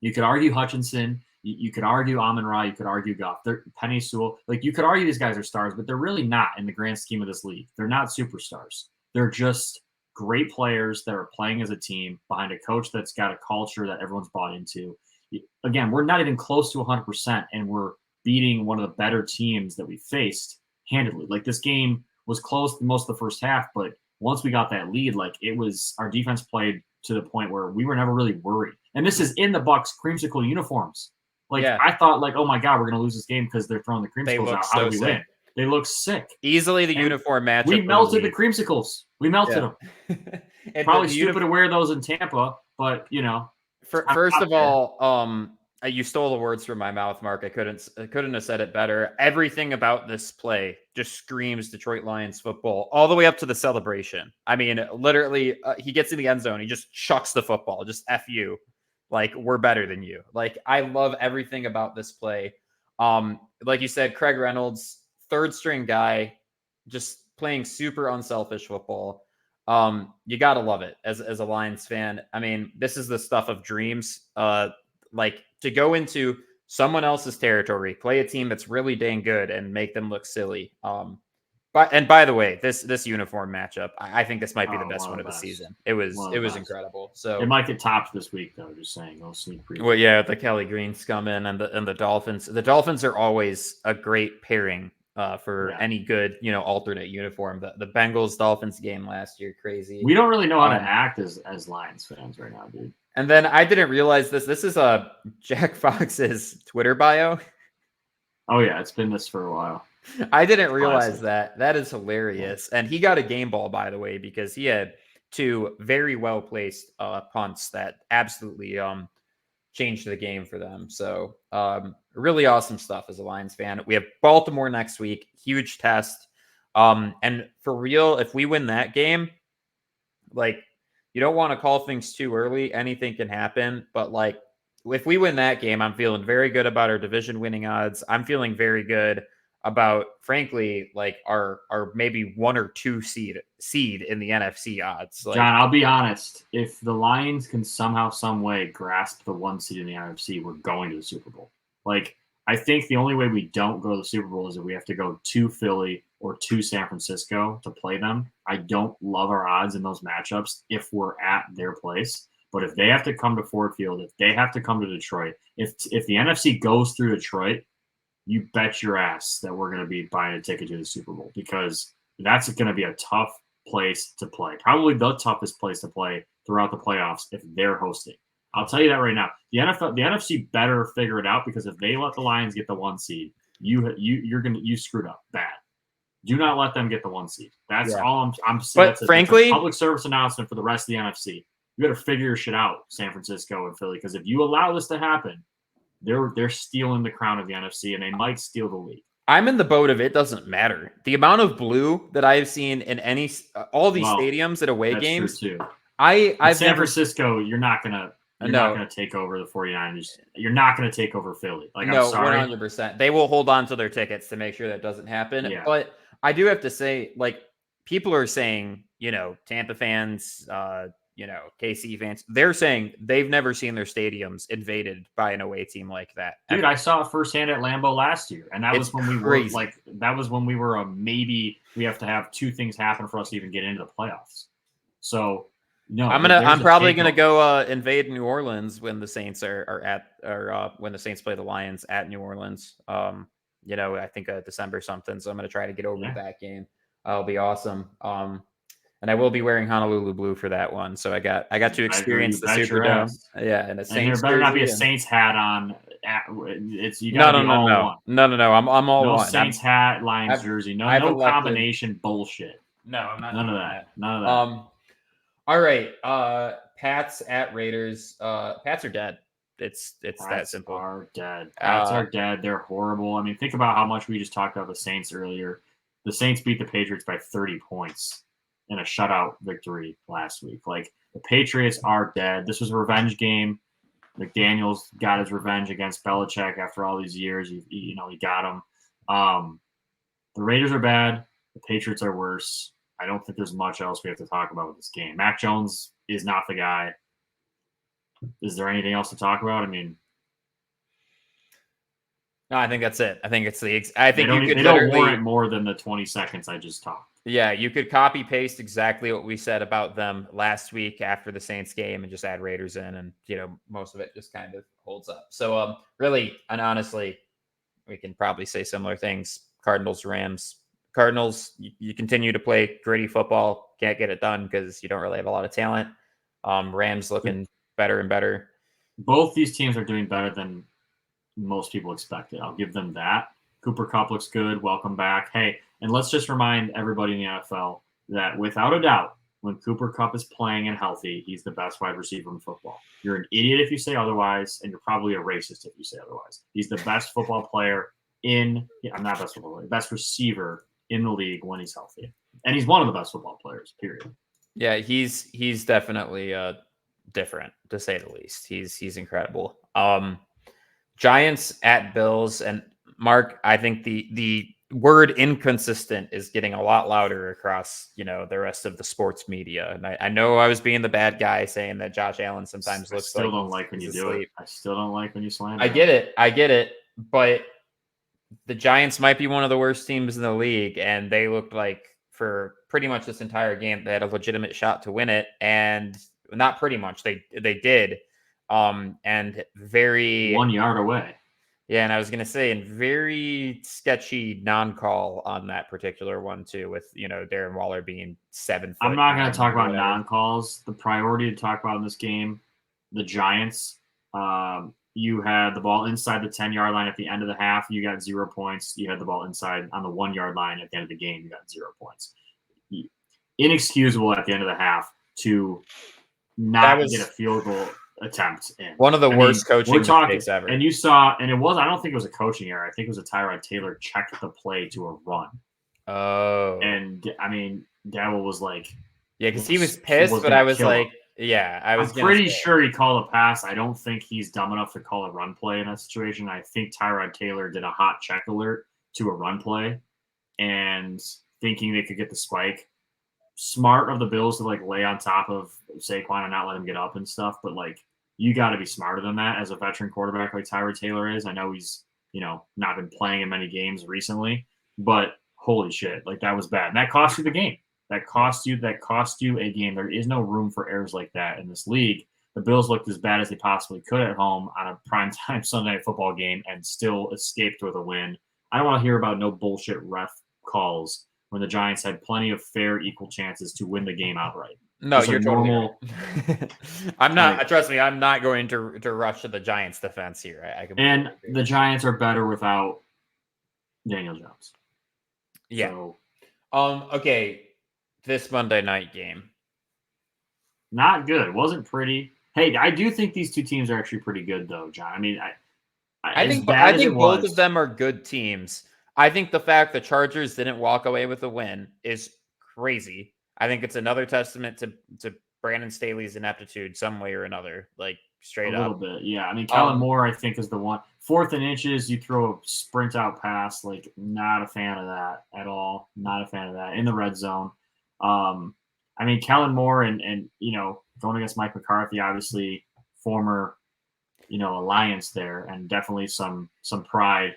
You could argue Hutchinson. You could argue Amon-Ra. You could argue Goff. Penny Sewell. Like, you could argue these guys are stars, but they're really not in the grand scheme of this league. They're not superstars. They're just great players that are playing as a team behind a coach that's got a culture that everyone's bought into. Again, we're not even close to 100%, and we're beating one of the better teams that we faced handedly. Like, this game was close most of the first half, but once we got that lead, like, it was our defense played to the point where we were never really worried. And this is in the Bucs creamsicle uniforms. Like, I thought, like, oh my God, we're going to lose this game because they're throwing the creamsicles out. How do we win? They look sick. Easily the uniform matchup. We melted the creamsicles. We melted them. And probably stupid to wear those in Tampa, but, First of all, you stole the words from my mouth, Mark. I couldn't have said it better. Everything about this play just screams Detroit Lions football, all the way up to the celebration. I mean, literally, he gets in the end zone. He just chucks the football. Just F you. Like, we're better than you. Like, I love everything about this play. Like you said, Craig Reynolds, 3rd string guy, just playing super unselfish football. You got to love it as a Lions fan. I mean, this is the stuff of dreams. Like, to go into someone else's territory, play a team that's really dang good and make them look silly. But by the way, this uniform matchup, I think this might be the best one of the season. It was incredible. So it might get topped this week, though. Just saying, no sneak preview. Well, yeah, the Kelly Green scum in and the Dolphins. The Dolphins are always a great pairing for any good alternate uniform. The Bengals Dolphins game last year, crazy. We don't really know how to act as Lions fans right now, dude. And then I didn't realize this. This is Jack Fox's Twitter bio. Oh yeah, it's been this for a while. I didn't realize that. That is hilarious. And he got a game ball, by the way, because he had 2 very well placed punts that absolutely changed the game for them. So really awesome stuff as a Lions fan. We have Baltimore next week, huge test. And for real, if we win that game, like, you don't want to call things too early. Anything can happen. But like, if we win that game, I'm feeling very good about our division winning odds. I'm feeling very good about, frankly, like our maybe 1 or 2 seed in the NFC odds. Like, John, I'll be honest. If the Lions can somehow, some way grasp the 1 seed in the NFC, we're going to the Super Bowl. Like, I think the only way we don't go to the Super Bowl is if we have to go to Philly or to San Francisco to play them. I don't love our odds in those matchups if we're at their place. But if they have to come to Ford Field, if they have to come to Detroit, if the NFC goes through Detroit, you bet your ass that we're going to be buying a ticket to the Super Bowl, because that's going to be a tough place to play. Probably the toughest place to play throughout the playoffs if they're hosting. I'll tell you that right now. The NFC better figure it out, because if they let the Lions get the 1 seed, you screwed up bad. Do not let them get the 1 seed. That's all I'm saying. But frankly, a public service announcement for the rest of the NFC. You better figure your shit out, San Francisco and Philly, because if you allow this to happen, they're stealing the crown of the NFC, and they might steal the league. I'm in the boat of it doesn't matter. The amount of blue that I've seen in all these stadiums at away games. True too. San Francisco, you're not gonna take over the 49ers. You're not gonna take over Philly. Like, no, I'm sorry. 100%. They will hold on to their tickets to make sure that doesn't happen. Yeah. But I do have to say, like, people are saying, Tampa fans, KC fans, they're saying they've never seen their stadiums invaded by an away team like that. Dude, ever. I saw it firsthand at Lambeau last year, and that was when we were maybe we have to have two things happen for us to even get into the playoffs. So no, I'm probably gonna go invade New Orleans when the Saints when the Saints play the Lions at New Orleans. I think December something. So I'm gonna try to get over to that game. It'll be awesome. And I will be wearing Honolulu blue for that one. So I got to experience the Superdome. Yeah, and Saints. There better not be a Saints hat on. You got to be all one. No. I'm all no one. Saints hat, Lions jersey. No combination bullshit. No, I'm not. None of that. None of that. All right. Pats at Raiders. Pats are dead. It's that simple. Pats are dead. They're horrible. I mean, think about how much we just talked about the Saints earlier. The Saints beat the Patriots by 30 points in a shutout victory last week. Like, the Patriots are dead. This was a revenge game. McDaniels got his revenge against Belichick after all these years. He got him. The Raiders are bad. The Patriots are worse. I don't think there's much else we have to talk about with this game. Mac Jones is not the guy. Is there anything else to talk about? I mean, no, I think that's it. I think they don't warrant more than the 20 seconds I just talked. Yeah, you could copy paste exactly what we said about them last week after the Saints game and just add Raiders in, and most of it just kind of holds up. So really and honestly, we can probably say similar things. Cardinals, Rams. Cardinals, you continue to play gritty football, can't get it done because you don't really have a lot of talent. Rams looking better and better. Both these teams are doing better than most people expected. I'll give them that. Cooper Kupp looks good. Welcome back. Hey, and let's just remind everybody in the NFL that without a doubt, when Cooper Kupp is playing and healthy, he's the best wide receiver in football. You're an idiot if you say otherwise, and you're probably a racist if you say otherwise. He's the best football player best receiver in the league when he's healthy. And he's one of the best football players, period. Yeah, he's definitely different, to say the least. He's incredible. Giants at Bills, and Mark, I think the word inconsistent is getting a lot louder across, the rest of the sports media. And I know I was being the bad guy saying that Josh Allen sometimes looks like. I still don't like when you do it. I still don't like when you slander. I get it. But the Giants might be one of the worst teams in the league, and they looked like for pretty much this entire game they had a legitimate shot to win it, and not pretty much. They did. And very 1 yard away. Yeah, and I was going to say, and very sketchy non-call on that particular one, too, with, Darren Waller being 7 foot. I'm not going to talk about non-calls. The priority to talk about in this game, the Giants, you had the ball inside the 10-yard line at the end of the half. You got 0 points. You had the ball inside on the 1 yard line at the end of the game. You got 0 points. Inexcusable at the end of the half to not get a field goal attempt in. One of the worst coaching mistakes ever. And you saw, and I don't think it was a coaching error. I think it was a Tyrod Taylor checked the play to a run. Oh. And I mean, Dowell was like, yeah, because he was pissed, but I was like, I'm pretty sure he called a pass. I don't think he's dumb enough to call a run play in that situation. I think Tyrod Taylor did a hot check alert to a run play and thinking they could get the spike. Smart of the Bills to lay on top of Saquon and not let him get up and stuff, but you got to be smarter than that as a veteran quarterback like Tyrod Taylor is. I know he's, not been playing in many games recently, but holy shit, that was bad. And that cost you the game. That cost you a game. There is no room for errors like that in this league. The Bills looked as bad as they possibly could at home on a primetime Sunday night football game and still escaped with a win. I don't want to hear about no bullshit ref calls when the Giants had plenty of fair, equal chances to win the game outright. No, you're normal. I'm not. Trust me, I'm not going to rush to the Giants' defense here. And the Giants are better without Daniel Jones. Yeah. So, okay. This Monday night game, not good. It wasn't pretty. Hey, I do think these two teams are actually pretty good, though, John. I mean, I think both of them are good teams. I think the fact the Chargers didn't walk away with a win is crazy. I think it's another testament to Brandon Staley's ineptitude some way or another, like straight a up. little bit. Yeah. I mean, Kellen Um, Moore, I think, is the one. 4th and inches, you throw a sprint out pass. Like, not a fan of that at all. Not a fan of that in the red zone. I mean, Kellen Moore and going against Mike McCarthy, obviously former, alliance there, and definitely some pride,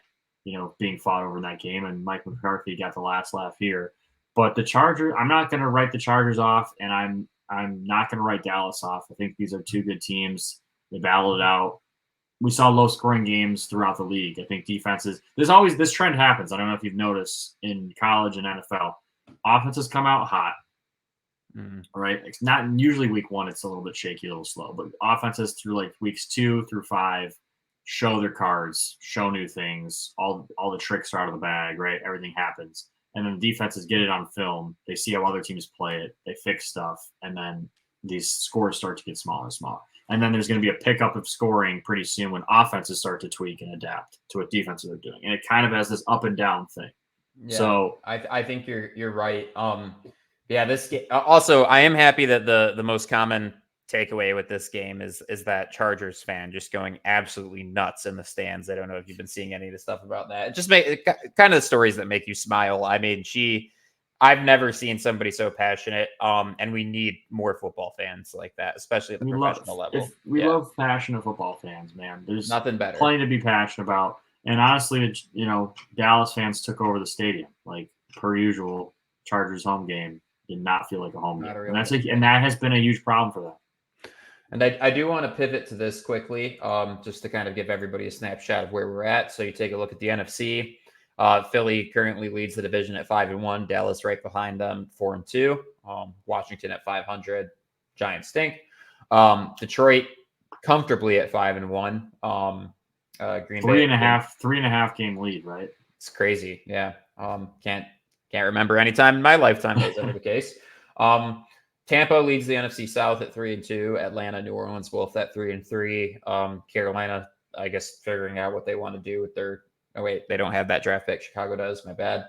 being fought over in that game. And Mike McCarthy got the last laugh here. But the Chargers, I'm not going to write the Chargers off, and I'm not going to write Dallas off. I think these are two good teams. They battled it out. We saw low-scoring games throughout the league. I think defenses. This trend happens. I don't know if you've noticed in college and NFL. Offenses come out hot. Right? It's not usually week 1. It's a little bit shaky, a little slow. But offenses through like weeks 2 through 5 show their cards, show new things. All the tricks are out of the bag. Right? Everything happens. And then defenses get it on film. They see how other teams play it. They fix stuff. And then these scores start to get smaller and smaller. And then there's going to be a pickup of scoring pretty soon when offenses start to tweak and adapt to what defenses are doing. And it kind of has this up and down thing. Yeah, so I think you're right. Yeah, this game. Also, I am happy that the most common takeaway with this game is that Chargers fan just going absolutely nuts in the stands. I don't know if you've been seeing any of the stuff about that. It just kind of the stories that make you smile. I mean, I've never seen somebody so passionate. And we need more football fans like that, especially at the professional level. We love passionate football fans, man. There's nothing better. Plenty to be passionate about. And honestly, Dallas fans took over the stadium, like per usual. Chargers home game did not feel like a home game, and that has been a huge problem for them. And I do want to pivot to this quickly, just to kind of give everybody a snapshot of where we're at. So you take a look at the NFC. Philly currently leads the division at 5-1. Dallas right behind them, 4-2. Washington at 500. Giants stink. Detroit comfortably at 5-1. Green Bay 3.5 game lead, right? It's crazy. Yeah. Can't remember any time in my lifetime that was ever the case. Tampa leads the NFC South at 3-2. Atlanta, New Orleans, both at 3-3. Carolina, I guess, figuring out what they want to do with their. Oh wait, they don't have that draft pick. Chicago does. My bad.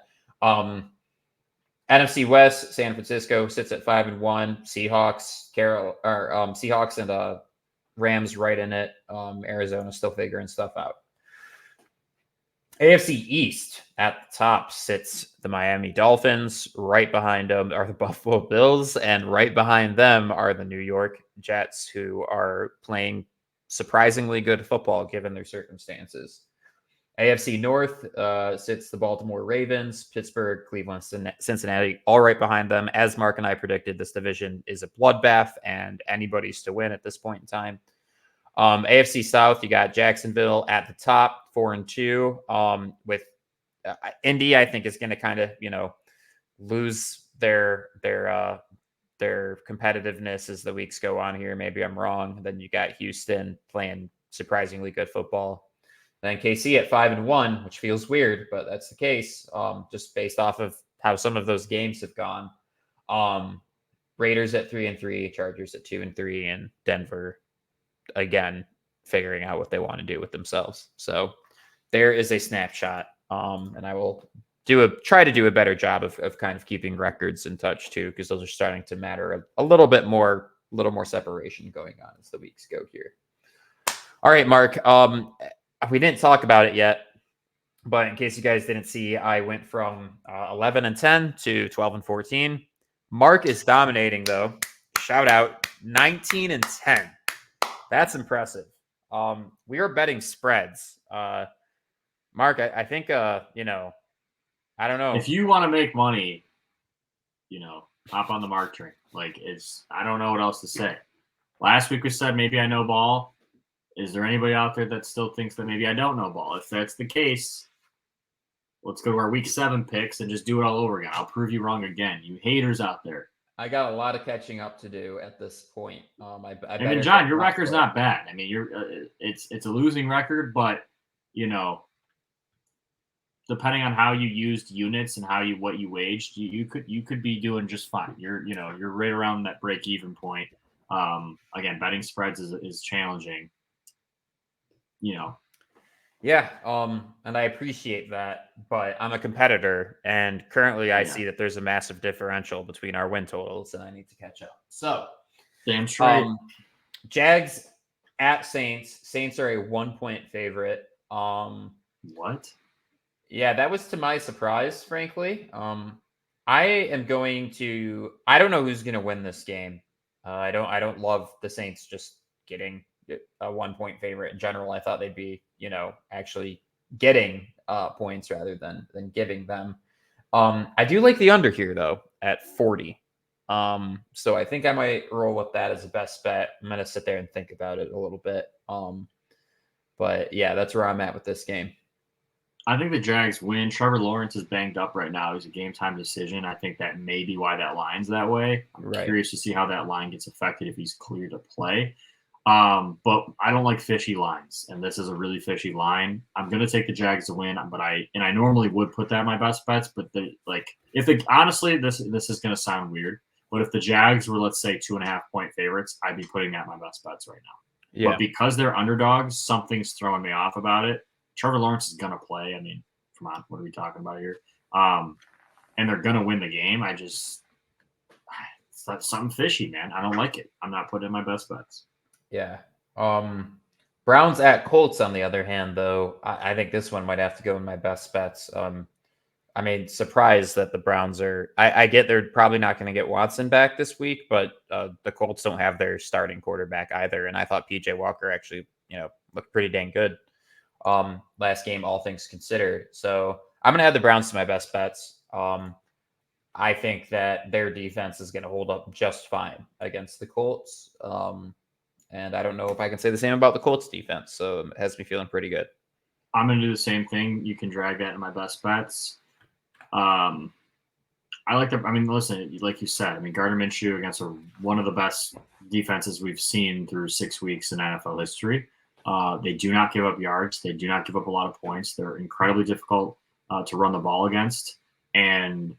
NFC West, San Francisco sits at 5-1. Seahawks, Seahawks and Rams right in it. Arizona still figuring stuff out. AFC East at the top sits the Miami Dolphins. Right behind them are the Buffalo Bills, and right behind them are the New York Jets, who are playing surprisingly good football given their circumstances. AFC North sits the Baltimore Ravens, Pittsburgh, Cleveland, Cincinnati, all right behind them. As Mark and I predicted, this division is a bloodbath, and anybody's to win at this point in time. AFC South, you got Jacksonville at the top, 4-2. With Indy, I think is going to kind of lose their competitiveness as the weeks go on here. Maybe I'm wrong. Then you got Houston playing surprisingly good football. Then KC at 5-1, which feels weird, but that's the case. Just based off of how some of those games have gone. Raiders at 3-3, Chargers at 2-3, and Denver again figuring out what they want to do with themselves. So there is a snapshot, and I will try to do a better job of kind of keeping records in touch too, because those are starting to matter a little more separation going on as the weeks go here. All right, Mark. We didn't talk about it yet, but in case you guys didn't see, I went from 11-10 to 12-14. Mark is dominating though. Shout out, 19-10. That's impressive. We are betting spreads. Mark, I think I don't know. If you want to make money, hop on the Mark train. I don't know what else to say. Last week we said maybe I know ball. Is there anybody out there that still thinks that maybe I don't know ball? If that's the case, let's go to our week 7 picks and just do it all over again. I'll prove you wrong again. You haters out there. I got a lot of catching up to do at this point. And then John, your record's not bad. I mean, it's a losing record, but depending on how you used units and what you waged, you could be doing just fine. You're right around that break even point. Again, betting spreads is challenging. Yeah, and I appreciate that, but I'm a competitor, and currently I see that there's a massive differential between our win totals, and I need to catch up. So Damn straight. Jags at Saints. Saints are a 1-point favorite. What? Yeah, that was to my surprise, frankly. I am going to. I don't know who's going to win this game. I don't love the Saints just getting a 1-point favorite in general. I thought they'd be, actually getting points rather than giving them. I do like the under here though at 40. So I think I might roll with that as a best bet. I'm gonna sit there and think about it a little bit. But yeah, that's where I'm at with this game. I think the Jags win. Trevor Lawrence is banged up right now. He's a game time decision. I think that may be why that line's that way. I'm curious to see how that line gets affected if he's clear to play. But I don't like fishy lines, and this is a really fishy line. I'm gonna take the Jags to win, but I normally would put that in my best bets, but honestly, this is gonna sound weird, but if the Jags were, let's say, 2.5-point favorites, I'd be putting that in my best bets right now. Yeah. But because they're underdogs, something's throwing me off about it. Trevor Lawrence is gonna play. I mean, come on, what are we talking about here? And they're gonna win the game. It's something fishy, man. I don't like it. I'm not putting in my best bets. Yeah. Browns at Colts, on the other hand, though, I think this one might have to go in my best bets. Surprised that the Browns are. I get they're probably not going to get Watson back this week, but the Colts don't have their starting quarterback either. And I thought PJ Walker actually, looked pretty dang good last game, all things considered. So I'm going to add the Browns to my best bets. I think that their defense is going to hold up just fine against the Colts. And I don't know if I can say the same about the Colts defense. So it has me feeling pretty good. I'm going to do the same thing. You can drag that in my best bets. Listen, like you said, Gardner Minshew against one of the best defenses we've seen through 6 weeks in NFL history. They do not give up yards. They do not give up a lot of points. They're incredibly difficult to run the ball against. And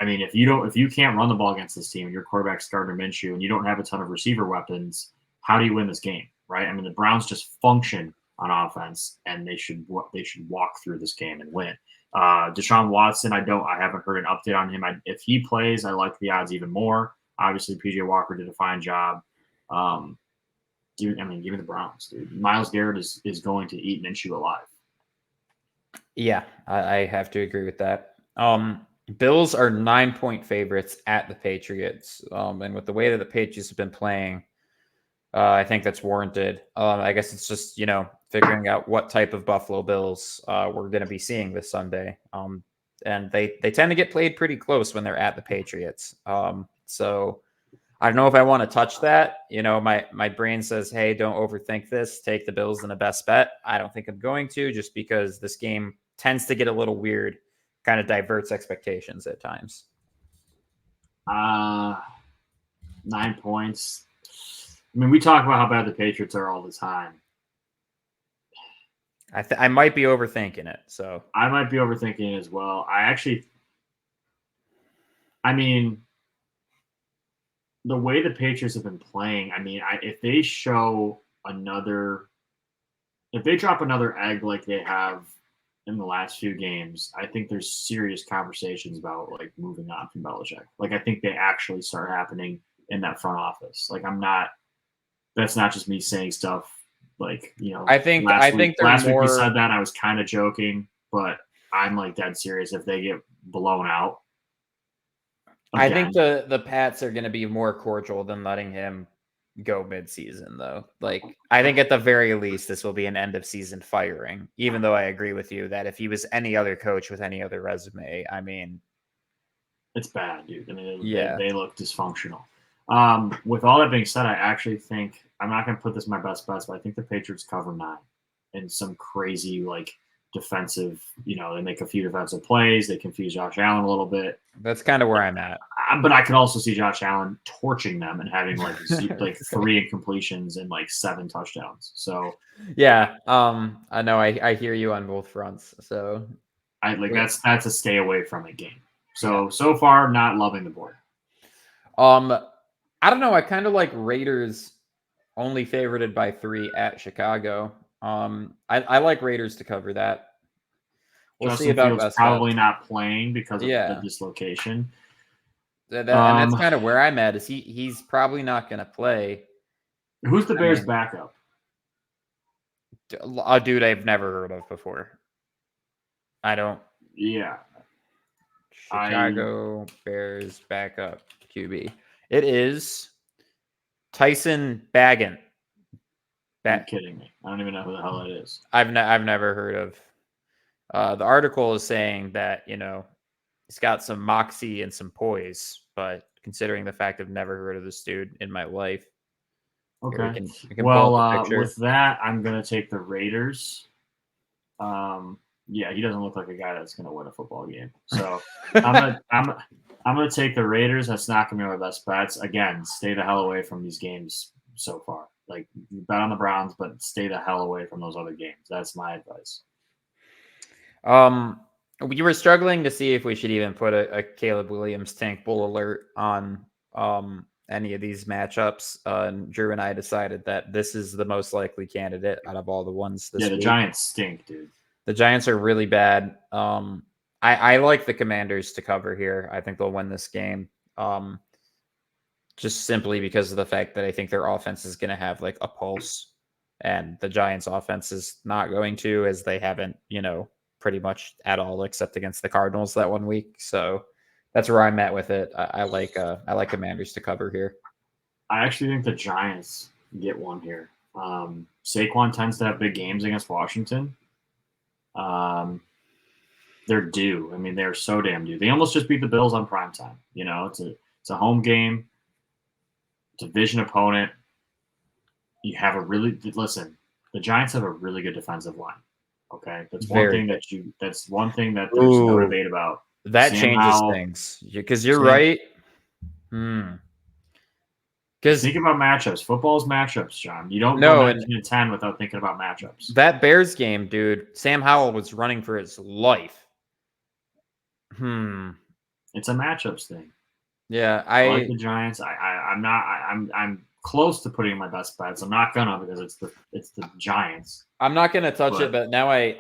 if you can't run the ball against this team and your quarterback's Gardner Minshew and you don't have a ton of receiver weapons, how do you win this game, right? The Browns just function on offense, and they should walk through this game and win. Deshaun Watson, I haven't heard an update on him. If he plays, I like the odds even more. Obviously, PJ Walker did a fine job. Give me the Browns, dude. Myles Garrett is going to eat Minshew alive. Yeah, I have to agree with that. Bills are 9-point favorites at the Patriots. And with the way that the Patriots have been playing, I think that's warranted. I guess it's just, figuring out what type of Buffalo Bills we're going to be seeing this Sunday. And they tend to get played pretty close when they're at the Patriots. So I don't know if I want to touch that. My brain says, hey, don't overthink this. Take the Bills in a best bet. I don't think I'm going to, just because this game tends to get a little weird, kind of diverts expectations at times. 9 points. We talk about how bad the Patriots are all the time. I might be overthinking it. So I might be overthinking it as well. The way the Patriots have been playing, if they drop another egg like they have in the last few games, I think there's serious conversations about moving on from Belichick. I think they actually start happening in that front office. That's not just me saying stuff. I think last week we said that. I was kind of joking, but I'm dead serious. If they get blown out, again. I think the Pats are going to be more cordial than letting him go mid-season, though. I think at the very least, this will be an end of season firing. Even though I agree with you that if he was any other coach with any other resume, it's bad, dude. Yeah. They look dysfunctional. With all that being said, I actually think I'm not going to put this in my best bets, but I think the Patriots cover 9 in some crazy defensive. They make a few defensive plays. They confuse Josh Allen a little bit. That's kind of where I'm at. But I could also see Josh Allen torching them and having 3 incompletions and 7 touchdowns. So yeah, I know I hear you on both fronts. So that's a stay away from it game. So far, not loving the board. I don't know. I kind of like Raiders only favorited by 3 at Chicago. I like Raiders to cover that. We'll Justin see about Fields probably not playing because of the dislocation. And that's kind of where I'm at. Is he's probably not going to play. Who's the Bears' backup? A dude I've never heard of before. I don't. Yeah. Chicago Bears backup QB. It is Tyson Bagent. You're kidding me. I don't even know who the hell that is. I've never heard of. The article is saying that, he's got some moxie and some poise, but considering the fact I've never heard of this dude in my life. Okay. We can well, with that, I'm going to take the Raiders. Yeah, he doesn't look like a guy that's going to win a football game. So I'm gonna take the Raiders. That's not going to be my best bets. Again, stay the hell away from these games so far. Like, bet on the Browns, but stay the hell away from those other games. That's my advice. We were struggling to see if we should even put a Caleb Williams tank bull alert on any of these matchups. And Drew and I decided that this is the most likely candidate out of all the ones this week. Giants stink, dude. The Giants are really bad. I like the Commanders to cover here. I think they'll win this game. Just simply because of the fact that I think their offense is going to have like a pulse, and the Giants' offense is not going to, as they haven't, pretty much at all, except against the Cardinals that 1 week. So that's where I'm at with it. I like Commanders to cover here. I actually think the Giants get one here. Saquon tends to have big games against Washington. They're due. I mean, they're so damn due. They almost just beat the Bills on primetime. It's a home game. Division opponent. You have the Giants have a really good defensive line. Okay. That's one thing that there's no debate about. That changes things. Because you're right. Because think about matchups. Football's matchups, John. You don't go 19-10 without thinking about matchups. That Bears game, dude, Sam Howell was running for his life. It's a matchups thing. Yeah, I like the Giants. I'm close to putting my best bets. I'm not gonna, because it's the Giants. I'm not gonna touch it, but now I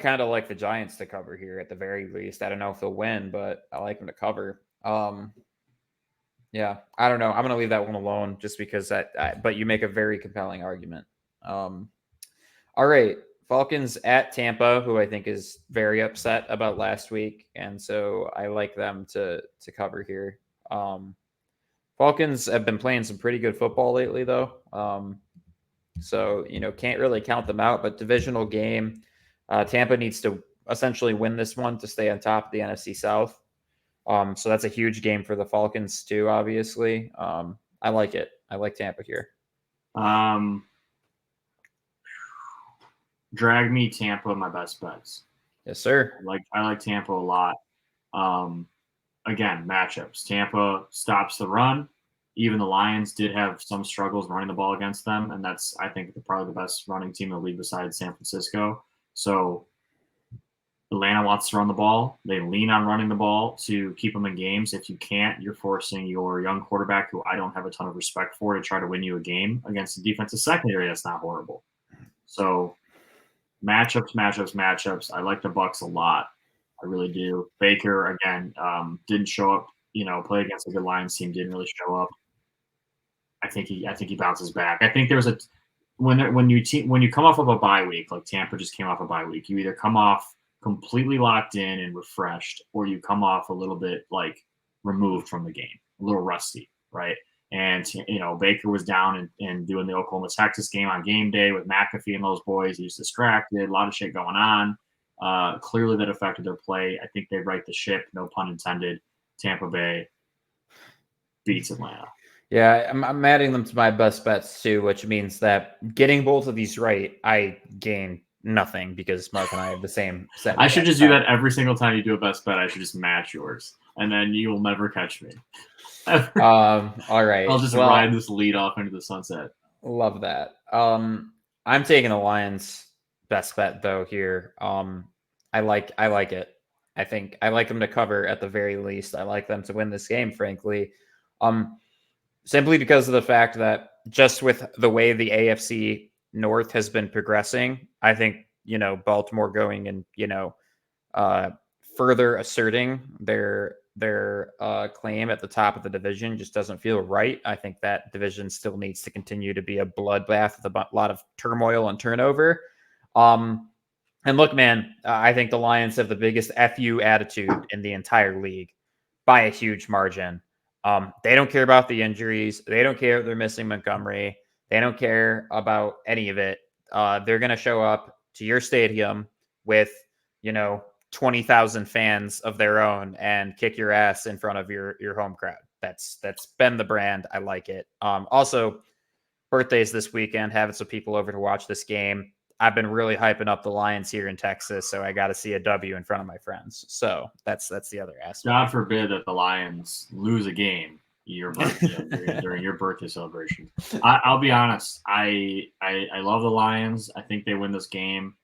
kind of like the Giants to cover here at the very least. I don't know if they'll win, but I like them to cover. Yeah, I don't know. I'm gonna leave that one alone just because but you make a very compelling argument. All right. Falcons at Tampa, who I think is very upset about last week, and so I like them to cover here. Falcons have been playing some pretty good football lately, though. So can't really count them out. But divisional game, Tampa needs to essentially win this one to stay on top of the NFC South. So that's a huge game for the Falcons too. Obviously, I like it. I like Tampa here. Drag me Tampa, my best bets. Yes, sir. I like Tampa a lot. Again, matchups. Tampa stops the run. Even the Lions did have some struggles running the ball against them, and that's, I think, probably the best running team in the league besides San Francisco. So Atlanta wants to run the ball. They lean on running the ball to keep them in games. If you can't, you're forcing your young quarterback, who I don't have a ton of respect for, to try to win you a game against a defensive secondary that's not horrible. So matchups. I like the Bucs a lot. I really do. Baker, again, didn't show up, play against a good Lions team, didn't really show up. I think he bounces back. I think there's when you come off of a bye week, like Tampa just came off a bye week, you either come off completely locked in and refreshed, or you come off a little bit like removed from the game, a little rusty, right? And Baker was down and doing the Oklahoma Texas game on game day with McAfee and those boys. He was distracted, a lot of shit going on. Clearly that affected their play. I think they right the ship, no pun intended. Tampa Bay beats Atlanta. Yeah, I'm adding them to my best bets too, which means that getting both of these right, I gain nothing because Mark and I have the same set. I should just do that every single time you do a best bet. I should just match yours, and then you will never catch me. All right. I'll just ride this lead off into the sunset. Love that. I'm taking the Lions best bet though here. I like it. I think I like them to cover at the very least. I like them to win this game, frankly. Simply because of the fact that just with the way the AFC North has been progressing, I think, Baltimore going and, further asserting their their claim at the top of the division just doesn't feel right. I think that division still needs to continue to be a bloodbath with a lot of turmoil and turnover. And look, man, I think the Lions have the biggest FU attitude in the entire league by a huge margin. They don't care about the injuries. They don't care if they're missing Montgomery. They don't care about any of it. They're going to show up to your stadium with, 20,000 fans of their own and kick your ass in front of your home crowd. That's been the brand. I like it. Also, birthdays this weekend, having some people over to watch this game. I've been really hyping up the Lions here in Texas, so I got to see a W in front of my friends. So that's the other aspect. God forbid that the Lions lose a game during your birthday celebration. I'll be honest. I love the Lions. I think they win this game.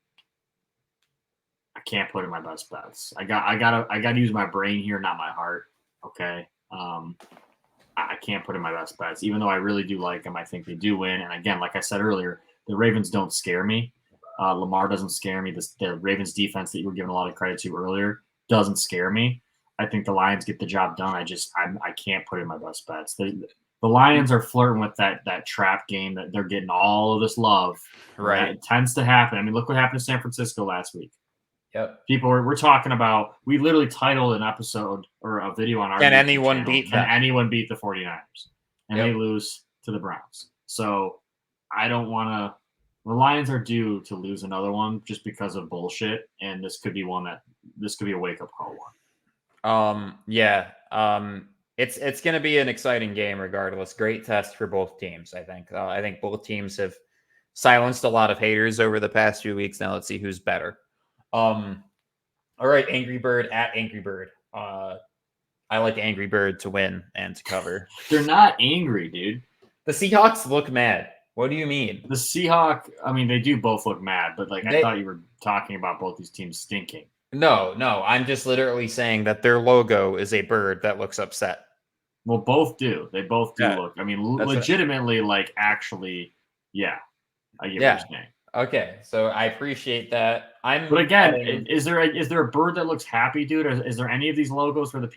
I can't put in my best bets. I gotta use my brain here, not my heart. Okay. I can't put in my best bets, even though I really do like them. I think they do win. And again, like I said earlier, the Ravens don't scare me. Lamar doesn't scare me. The Ravens defense that you were giving a lot of credit to earlier doesn't scare me. I think the Lions get the job done. I can't put in my best bets. The Lions are flirting with that trap game that they're getting all of this love. Right. It tends to happen. I mean, look what happened to San Francisco last week. Yep. We're talking about, we literally titled an episode or a video on our Can YouTube anyone channel, beat Can them? anyone beat the 49ers? And Yep. they lose to the Browns. So I don't want to. The Lions are due to lose another one just because of bullshit, and this could be a wake up call one. Yeah. It's going to be an exciting game regardless. Great test for both teams, I think. I think both teams have silenced a lot of haters over the past few weeks. Now let's see who's better. All right, Angry Bird at Angry Bird. I like Angry Bird to win and to cover. They're not angry, dude. The Seahawks look mad. What do you mean? The Seahawks, I mean, they do both look mad, but I thought you were talking about both these teams stinking. No. I'm just literally saying that their logo is a bird that looks upset. Well, both do. They both do look. I mean, legitimately, actually, yeah. I get what you're saying. Okay, so I appreciate that. But again, is there a bird that looks happy, dude? Or is there any of these logos where the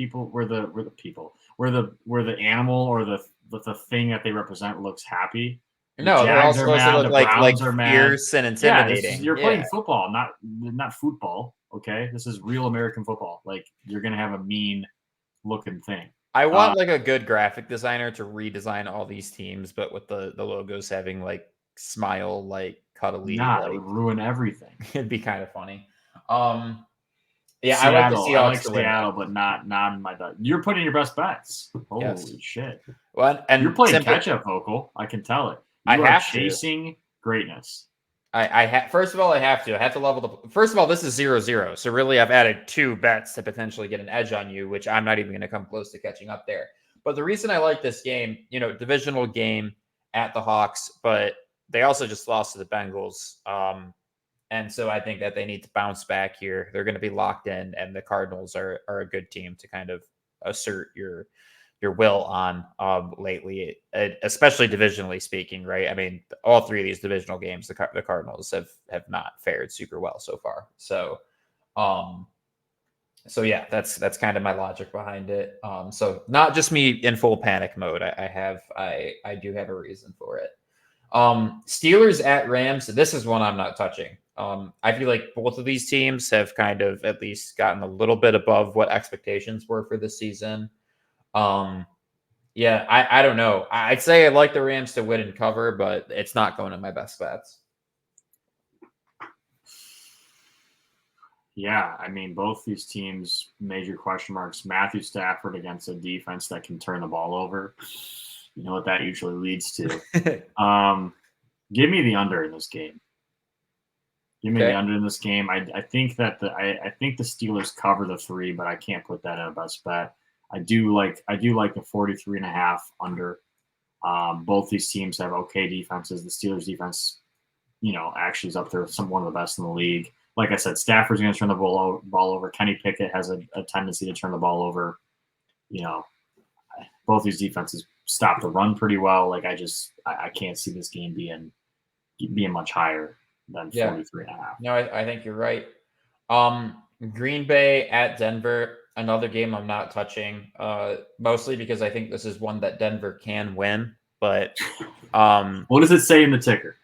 animal or the thing that they represent looks happy? No, they're all supposed to look like fierce and intimidating. Yeah, you're playing football, not football. Okay, this is real American football. You're gonna have a mean looking thing. I want a good graphic designer to redesign all these teams, but with the logos having smile, cuddly. It would ruin everything. It'd be kind of funny. Yeah, Seattle, I like the Seahawks. I like Seattle, but not in my bet. You're putting your best bets. Holy shit! Well, and you're playing catch-up, vocal. I can tell it. You are chasing greatness. First of all, I have to level the. First of all, this is 0-0, so really, I've added 2 bets to potentially get an edge on you, which I'm not even going to come close to catching up there. But the reason I like this game, divisional game at the Hawks, but they also just lost to the Bengals. And so I think that they need to bounce back here. They're going to be locked in, and the Cardinals are a good team to kind of assert your will on lately, especially divisionally speaking, right? I mean, all 3 of these divisional games, the Cardinals have not fared super well so far. So yeah, that's kind of my logic behind it. So not just me in full panic mode. I do have a reason for it. Steelers at Rams. This is one I'm not touching. I feel like both of these teams have kind of at least gotten a little bit above what expectations were for the season. Yeah, I don't know. I'd say I'd like the Rams to win and cover, but it's not going to my best bets. Yeah, I mean, both these teams, major question marks. Matthew Stafford against a defense that can turn the ball over. You know what that usually leads to. Give me the under in this game. Give me the under in this game. I think that I think the Steelers cover the 3, but I can't put that in a best bet. I do like the 43.5 under. Both these teams have okay defenses. The Steelers defense, actually is up there with one of the best in the league. Like I said, Stafford's going to turn the ball over. Kenny Pickett has a tendency to turn the ball over. Both these defenses stop the run pretty well. I can't see this game being much higher than 43.5. No, I think you're right. Green Bay at Denver. another game I'm not touching, mostly because I think this is one that Denver can win. But what does it say in the ticker?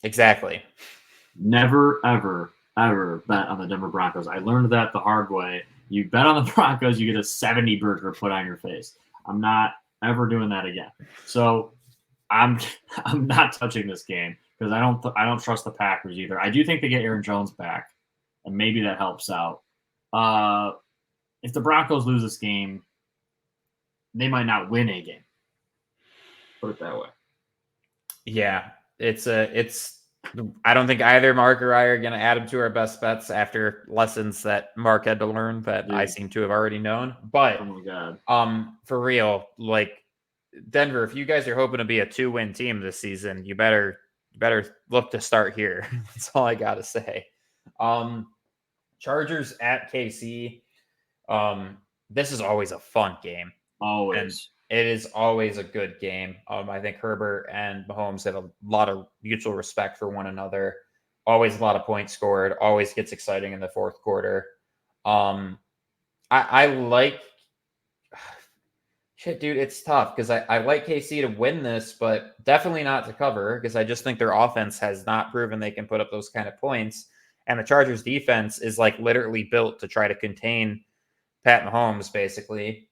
Exactly. Never, ever, ever bet on the Denver Broncos. I learned that the hard way. You bet on the Broncos, you get a 70 burger put on your face. I'm not ever doing that again. So I'm not touching this game because I don't trust the Packers either. I do think they get Aaron Jones back, and maybe that helps out. If the Broncos lose this game, they might not win a game. Put it that way. Yeah, it's I don't think either Mark or I are going to add them to our best bets after lessons that Mark had to learn that I seem to have already known. But oh my God, for real, like Denver, if you guys are hoping to be a 2-win team this season, you better look to start here. That's all I got to say. Chargers at KC. This is always a fun game. Always. And it is always a good game. I think Herbert and Mahomes have a lot of mutual respect for one another. Always a lot of points scored. Always gets exciting in the fourth quarter. I like shit, dude. It's tough because I like KC to win this, but definitely not to cover because I just think their offense has not proven they can put up those kind of points. And the Chargers defense is like literally built to try to contain Pat Mahomes, basically.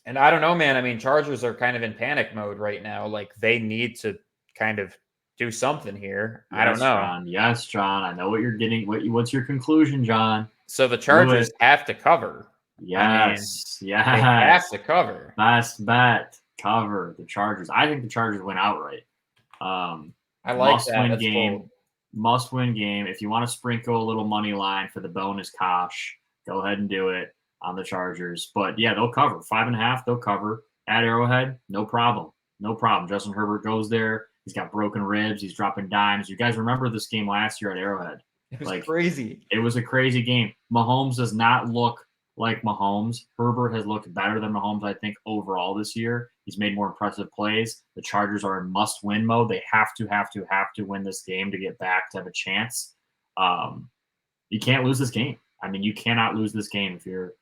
And I don't know, man. I mean, Chargers are kind of in panic mode right now. Like they need to kind of do something here. Yes, I don't know. John. Yes, John. I know what you're getting. What's your conclusion, John? So the Chargers have to cover. Yes. They have to cover. Best bet. Cover the Chargers. I think the Chargers win outright. I like that. Must-win game. Must-win game. If you want to sprinkle a little money line for the bonus cash, go ahead and do it on the Chargers. But yeah, they'll cover 5.5. They'll cover at Arrowhead. No problem. No problem. Justin Herbert goes there. He's got broken ribs. He's dropping dimes. You guys remember this game last year at Arrowhead? It was crazy. It was a crazy game. Mahomes does not look like Mahomes. Herbert has looked better than Mahomes, I think, overall this year. He's made more impressive plays. The Chargers are in must-win mode. They have to win this game to get back to have a chance. You can't lose this game. I mean, you cannot lose this game if you're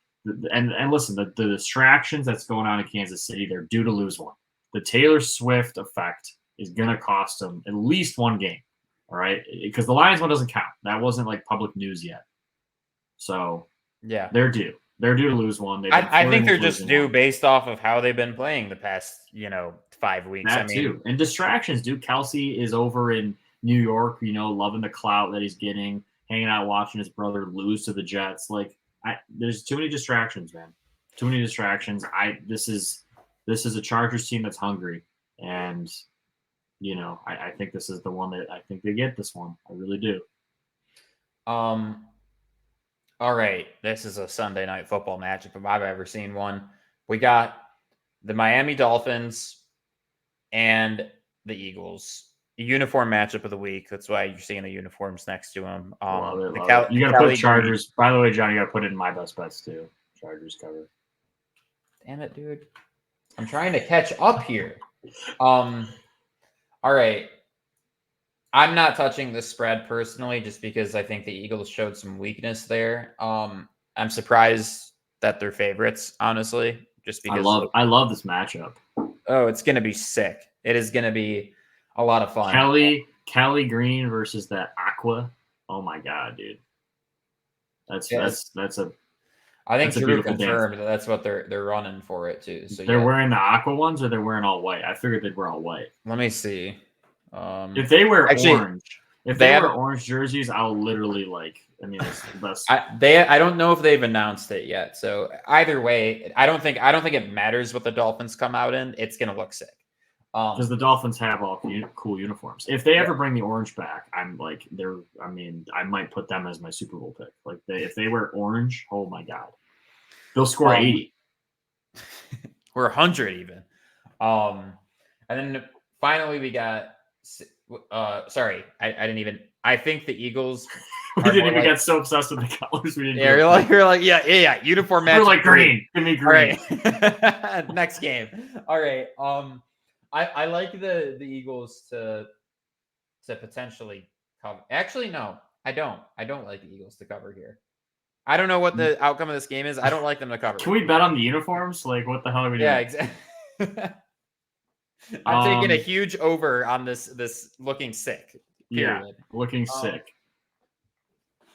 and listen, the distractions that's going on in Kansas City, they're due to lose one. The Taylor Swift effect is going to cost them at least one game, all right? Because the Lions one doesn't count. That wasn't like public news yet. So, yeah, they're due. They're due to lose one. I think they're just due based off of how they've been playing the past, 5 weeks. That too. And distractions, dude. Kelsey is over in New York, loving the clout that he's getting, hanging out watching his brother lose to the Jets. Like, there's too many distractions, man. Too many distractions. This is a Chargers team that's hungry, and I think this is the one that I think they get this one. I really do. All right, this is a Sunday night football matchup if I've ever seen one. We got the Miami Dolphins and the Eagles. Uniform matchup of the week. That's why you're seeing the uniforms next to them. You got to put Chargers. By the way, John, you got to put it in my best bets too. Chargers cover. Damn it, dude! I'm trying to catch up here. All right. I'm not touching the spread personally, just because I think the Eagles showed some weakness there. I'm surprised that they're favorites, honestly, just because I love this matchup. Oh, it's gonna be sick. It is gonna be a lot of fun. Kelly Green versus that Aqua. Oh my God, dude. That's a. I think Drew confirmed that's what they're running for it too. So they're wearing the Aqua ones, or they're wearing all white. I figured they'd wear all white. Let me see. If they wear orange, if they wear orange jerseys, I'll literally it's the best. I don't know if they've announced it yet. So either way, I don't think it matters what the Dolphins come out in. It's gonna look sick. Because the Dolphins have all cool uniforms. If they ever bring the orange back, I might put them as my Super Bowl pick. If they wear orange, oh my God, they'll score 80 or 100 even. And then finally we got. Sorry, I didn't even. I think the Eagles. We didn't even get so obsessed with the colors. We didn't. Yeah, you're like, yeah. Uniform match. We're like green. Give me green. All right. Next game. All right. I like the Eagles to potentially cover. Actually, no, I don't. I don't like the Eagles to cover here. I don't know what the outcome of this game is. I don't like them to cover. Can we bet on the uniforms? Like, what the hell are we doing? Yeah, exactly. I'm taking a huge over on this looking sick. Period. Yeah, looking sick.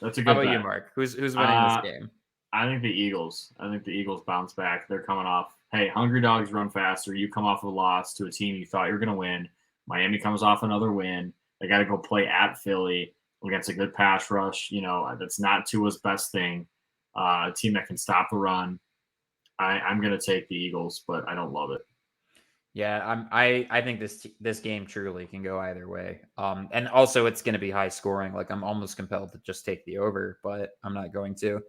That's a good How about bet. you, Mark? Who's winning this game? I think the Eagles. I think the Eagles bounce back. They're coming off. Hey, hungry dogs run faster. You come off of a loss to a team you thought you were going to win. Miami comes off another win. They got to go play at Philly against a good pass rush. You know, that's not Tua's best thing. A team that can stop the run. I'm going to take the Eagles, but I don't love it. Yeah, I think this game truly can go either way. And also it's going to be high scoring. Like I'm almost compelled to just take the over, but I'm not going to.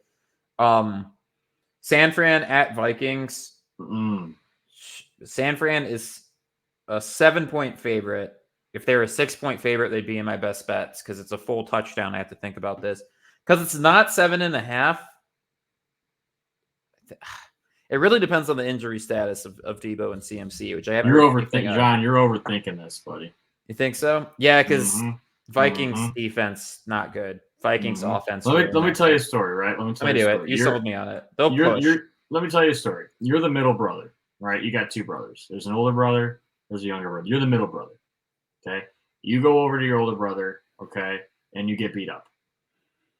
San Fran at Vikings. San Fran is a 7-point favorite. If they're a 6-point favorite, they'd be in my best bets because it's a full touchdown. I have to think about this because it's not 7.5. It really depends on the injury status of Debo and CMC, which I haven't. You're overthinking, John. You're overthinking this, buddy. You think so? Yeah, because Vikings defense not good. Vikings offense. Let me tell you a story, right? Let me do it. You sold me on it. They'll push. Let me tell you a story. You're the middle brother, right? You got two brothers. There's an older brother. There's a younger brother. You're the middle brother. Okay. You go over to your older brother. Okay, and you get beat up.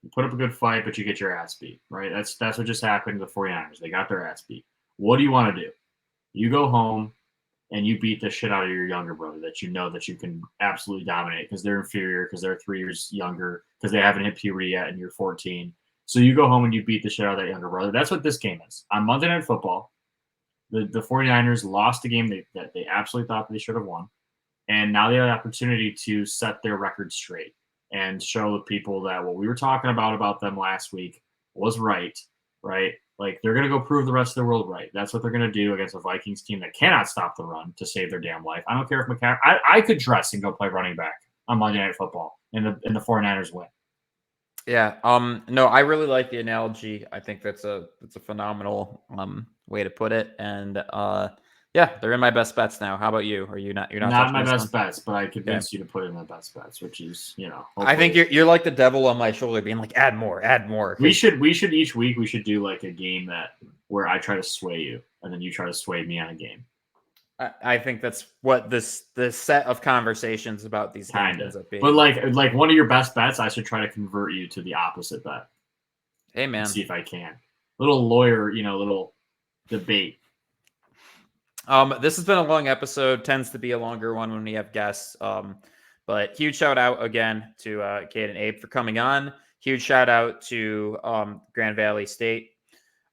You put up a good fight, but you get your ass beat, right? That's what just happened to the 49ers. They got their ass beat. What do you want to do? You go home and you beat the shit out of your younger brother that you know that you can absolutely dominate because they're inferior, because they're 3 years younger, because they haven't hit puberty yet and you're 14. So you go home and you beat the shit out of that younger brother. That's what this game is. On Monday Night Football, the 49ers lost a game that they absolutely thought they should have won. And now they have the opportunity to set their record straight and show the people that what we were talking about them last week was right? Like, they're going to go prove the rest of the world right. That's what they're going to do against a Vikings team that cannot stop the run to save their damn life. I don't care if McCaffrey – I could dress and go play running back on Monday Night Football and the 49ers win. Yeah. No, I really like the analogy. I think that's a phenomenal way to put it. And yeah, they're in my best bets now. How about you? Are you not? You're not my best bets, but I convinced you to put in my best bets, which is, you know. I think you're like the devil on my shoulder, being like, add more. We should each week we should do like a game where I try to sway you, and then you try to sway me on a game. I think that's what this set of conversations about these games ends up being. But like one of your best bets, I should try to convert you to the opposite bet. Hey man, see if I can. Little lawyer, little debate. This has been a long episode. Tends to be a longer one when we have guests. But huge shout out again to Cade and Abe for coming on. Huge shout out to Grand Valley State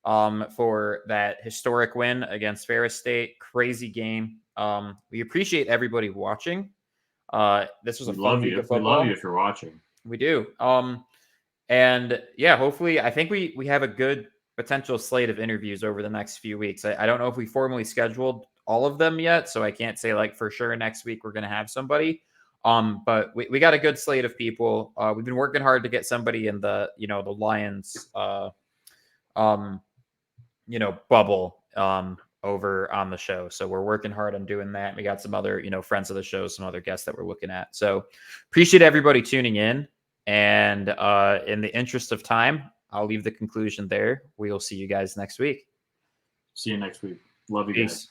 for that historic win against Ferris State. Crazy game. We appreciate everybody watching. This was a fun week of football. We love you if you're watching. We do. And yeah, hopefully, I think we have a good potential slate of interviews over the next few weeks. I don't know if we formally scheduled all of them yet, so I can't say like for sure next week we're going to have somebody. But we got a good slate of people. We've been working hard to get somebody in the Lions, bubble over on the show. So we're working hard on doing that. We got some other, friends of the show, some other guests that we're looking at. So appreciate everybody tuning in. And in the interest of time, I'll leave the conclusion there. We'll see you guys next week. See you next week. Love you guys.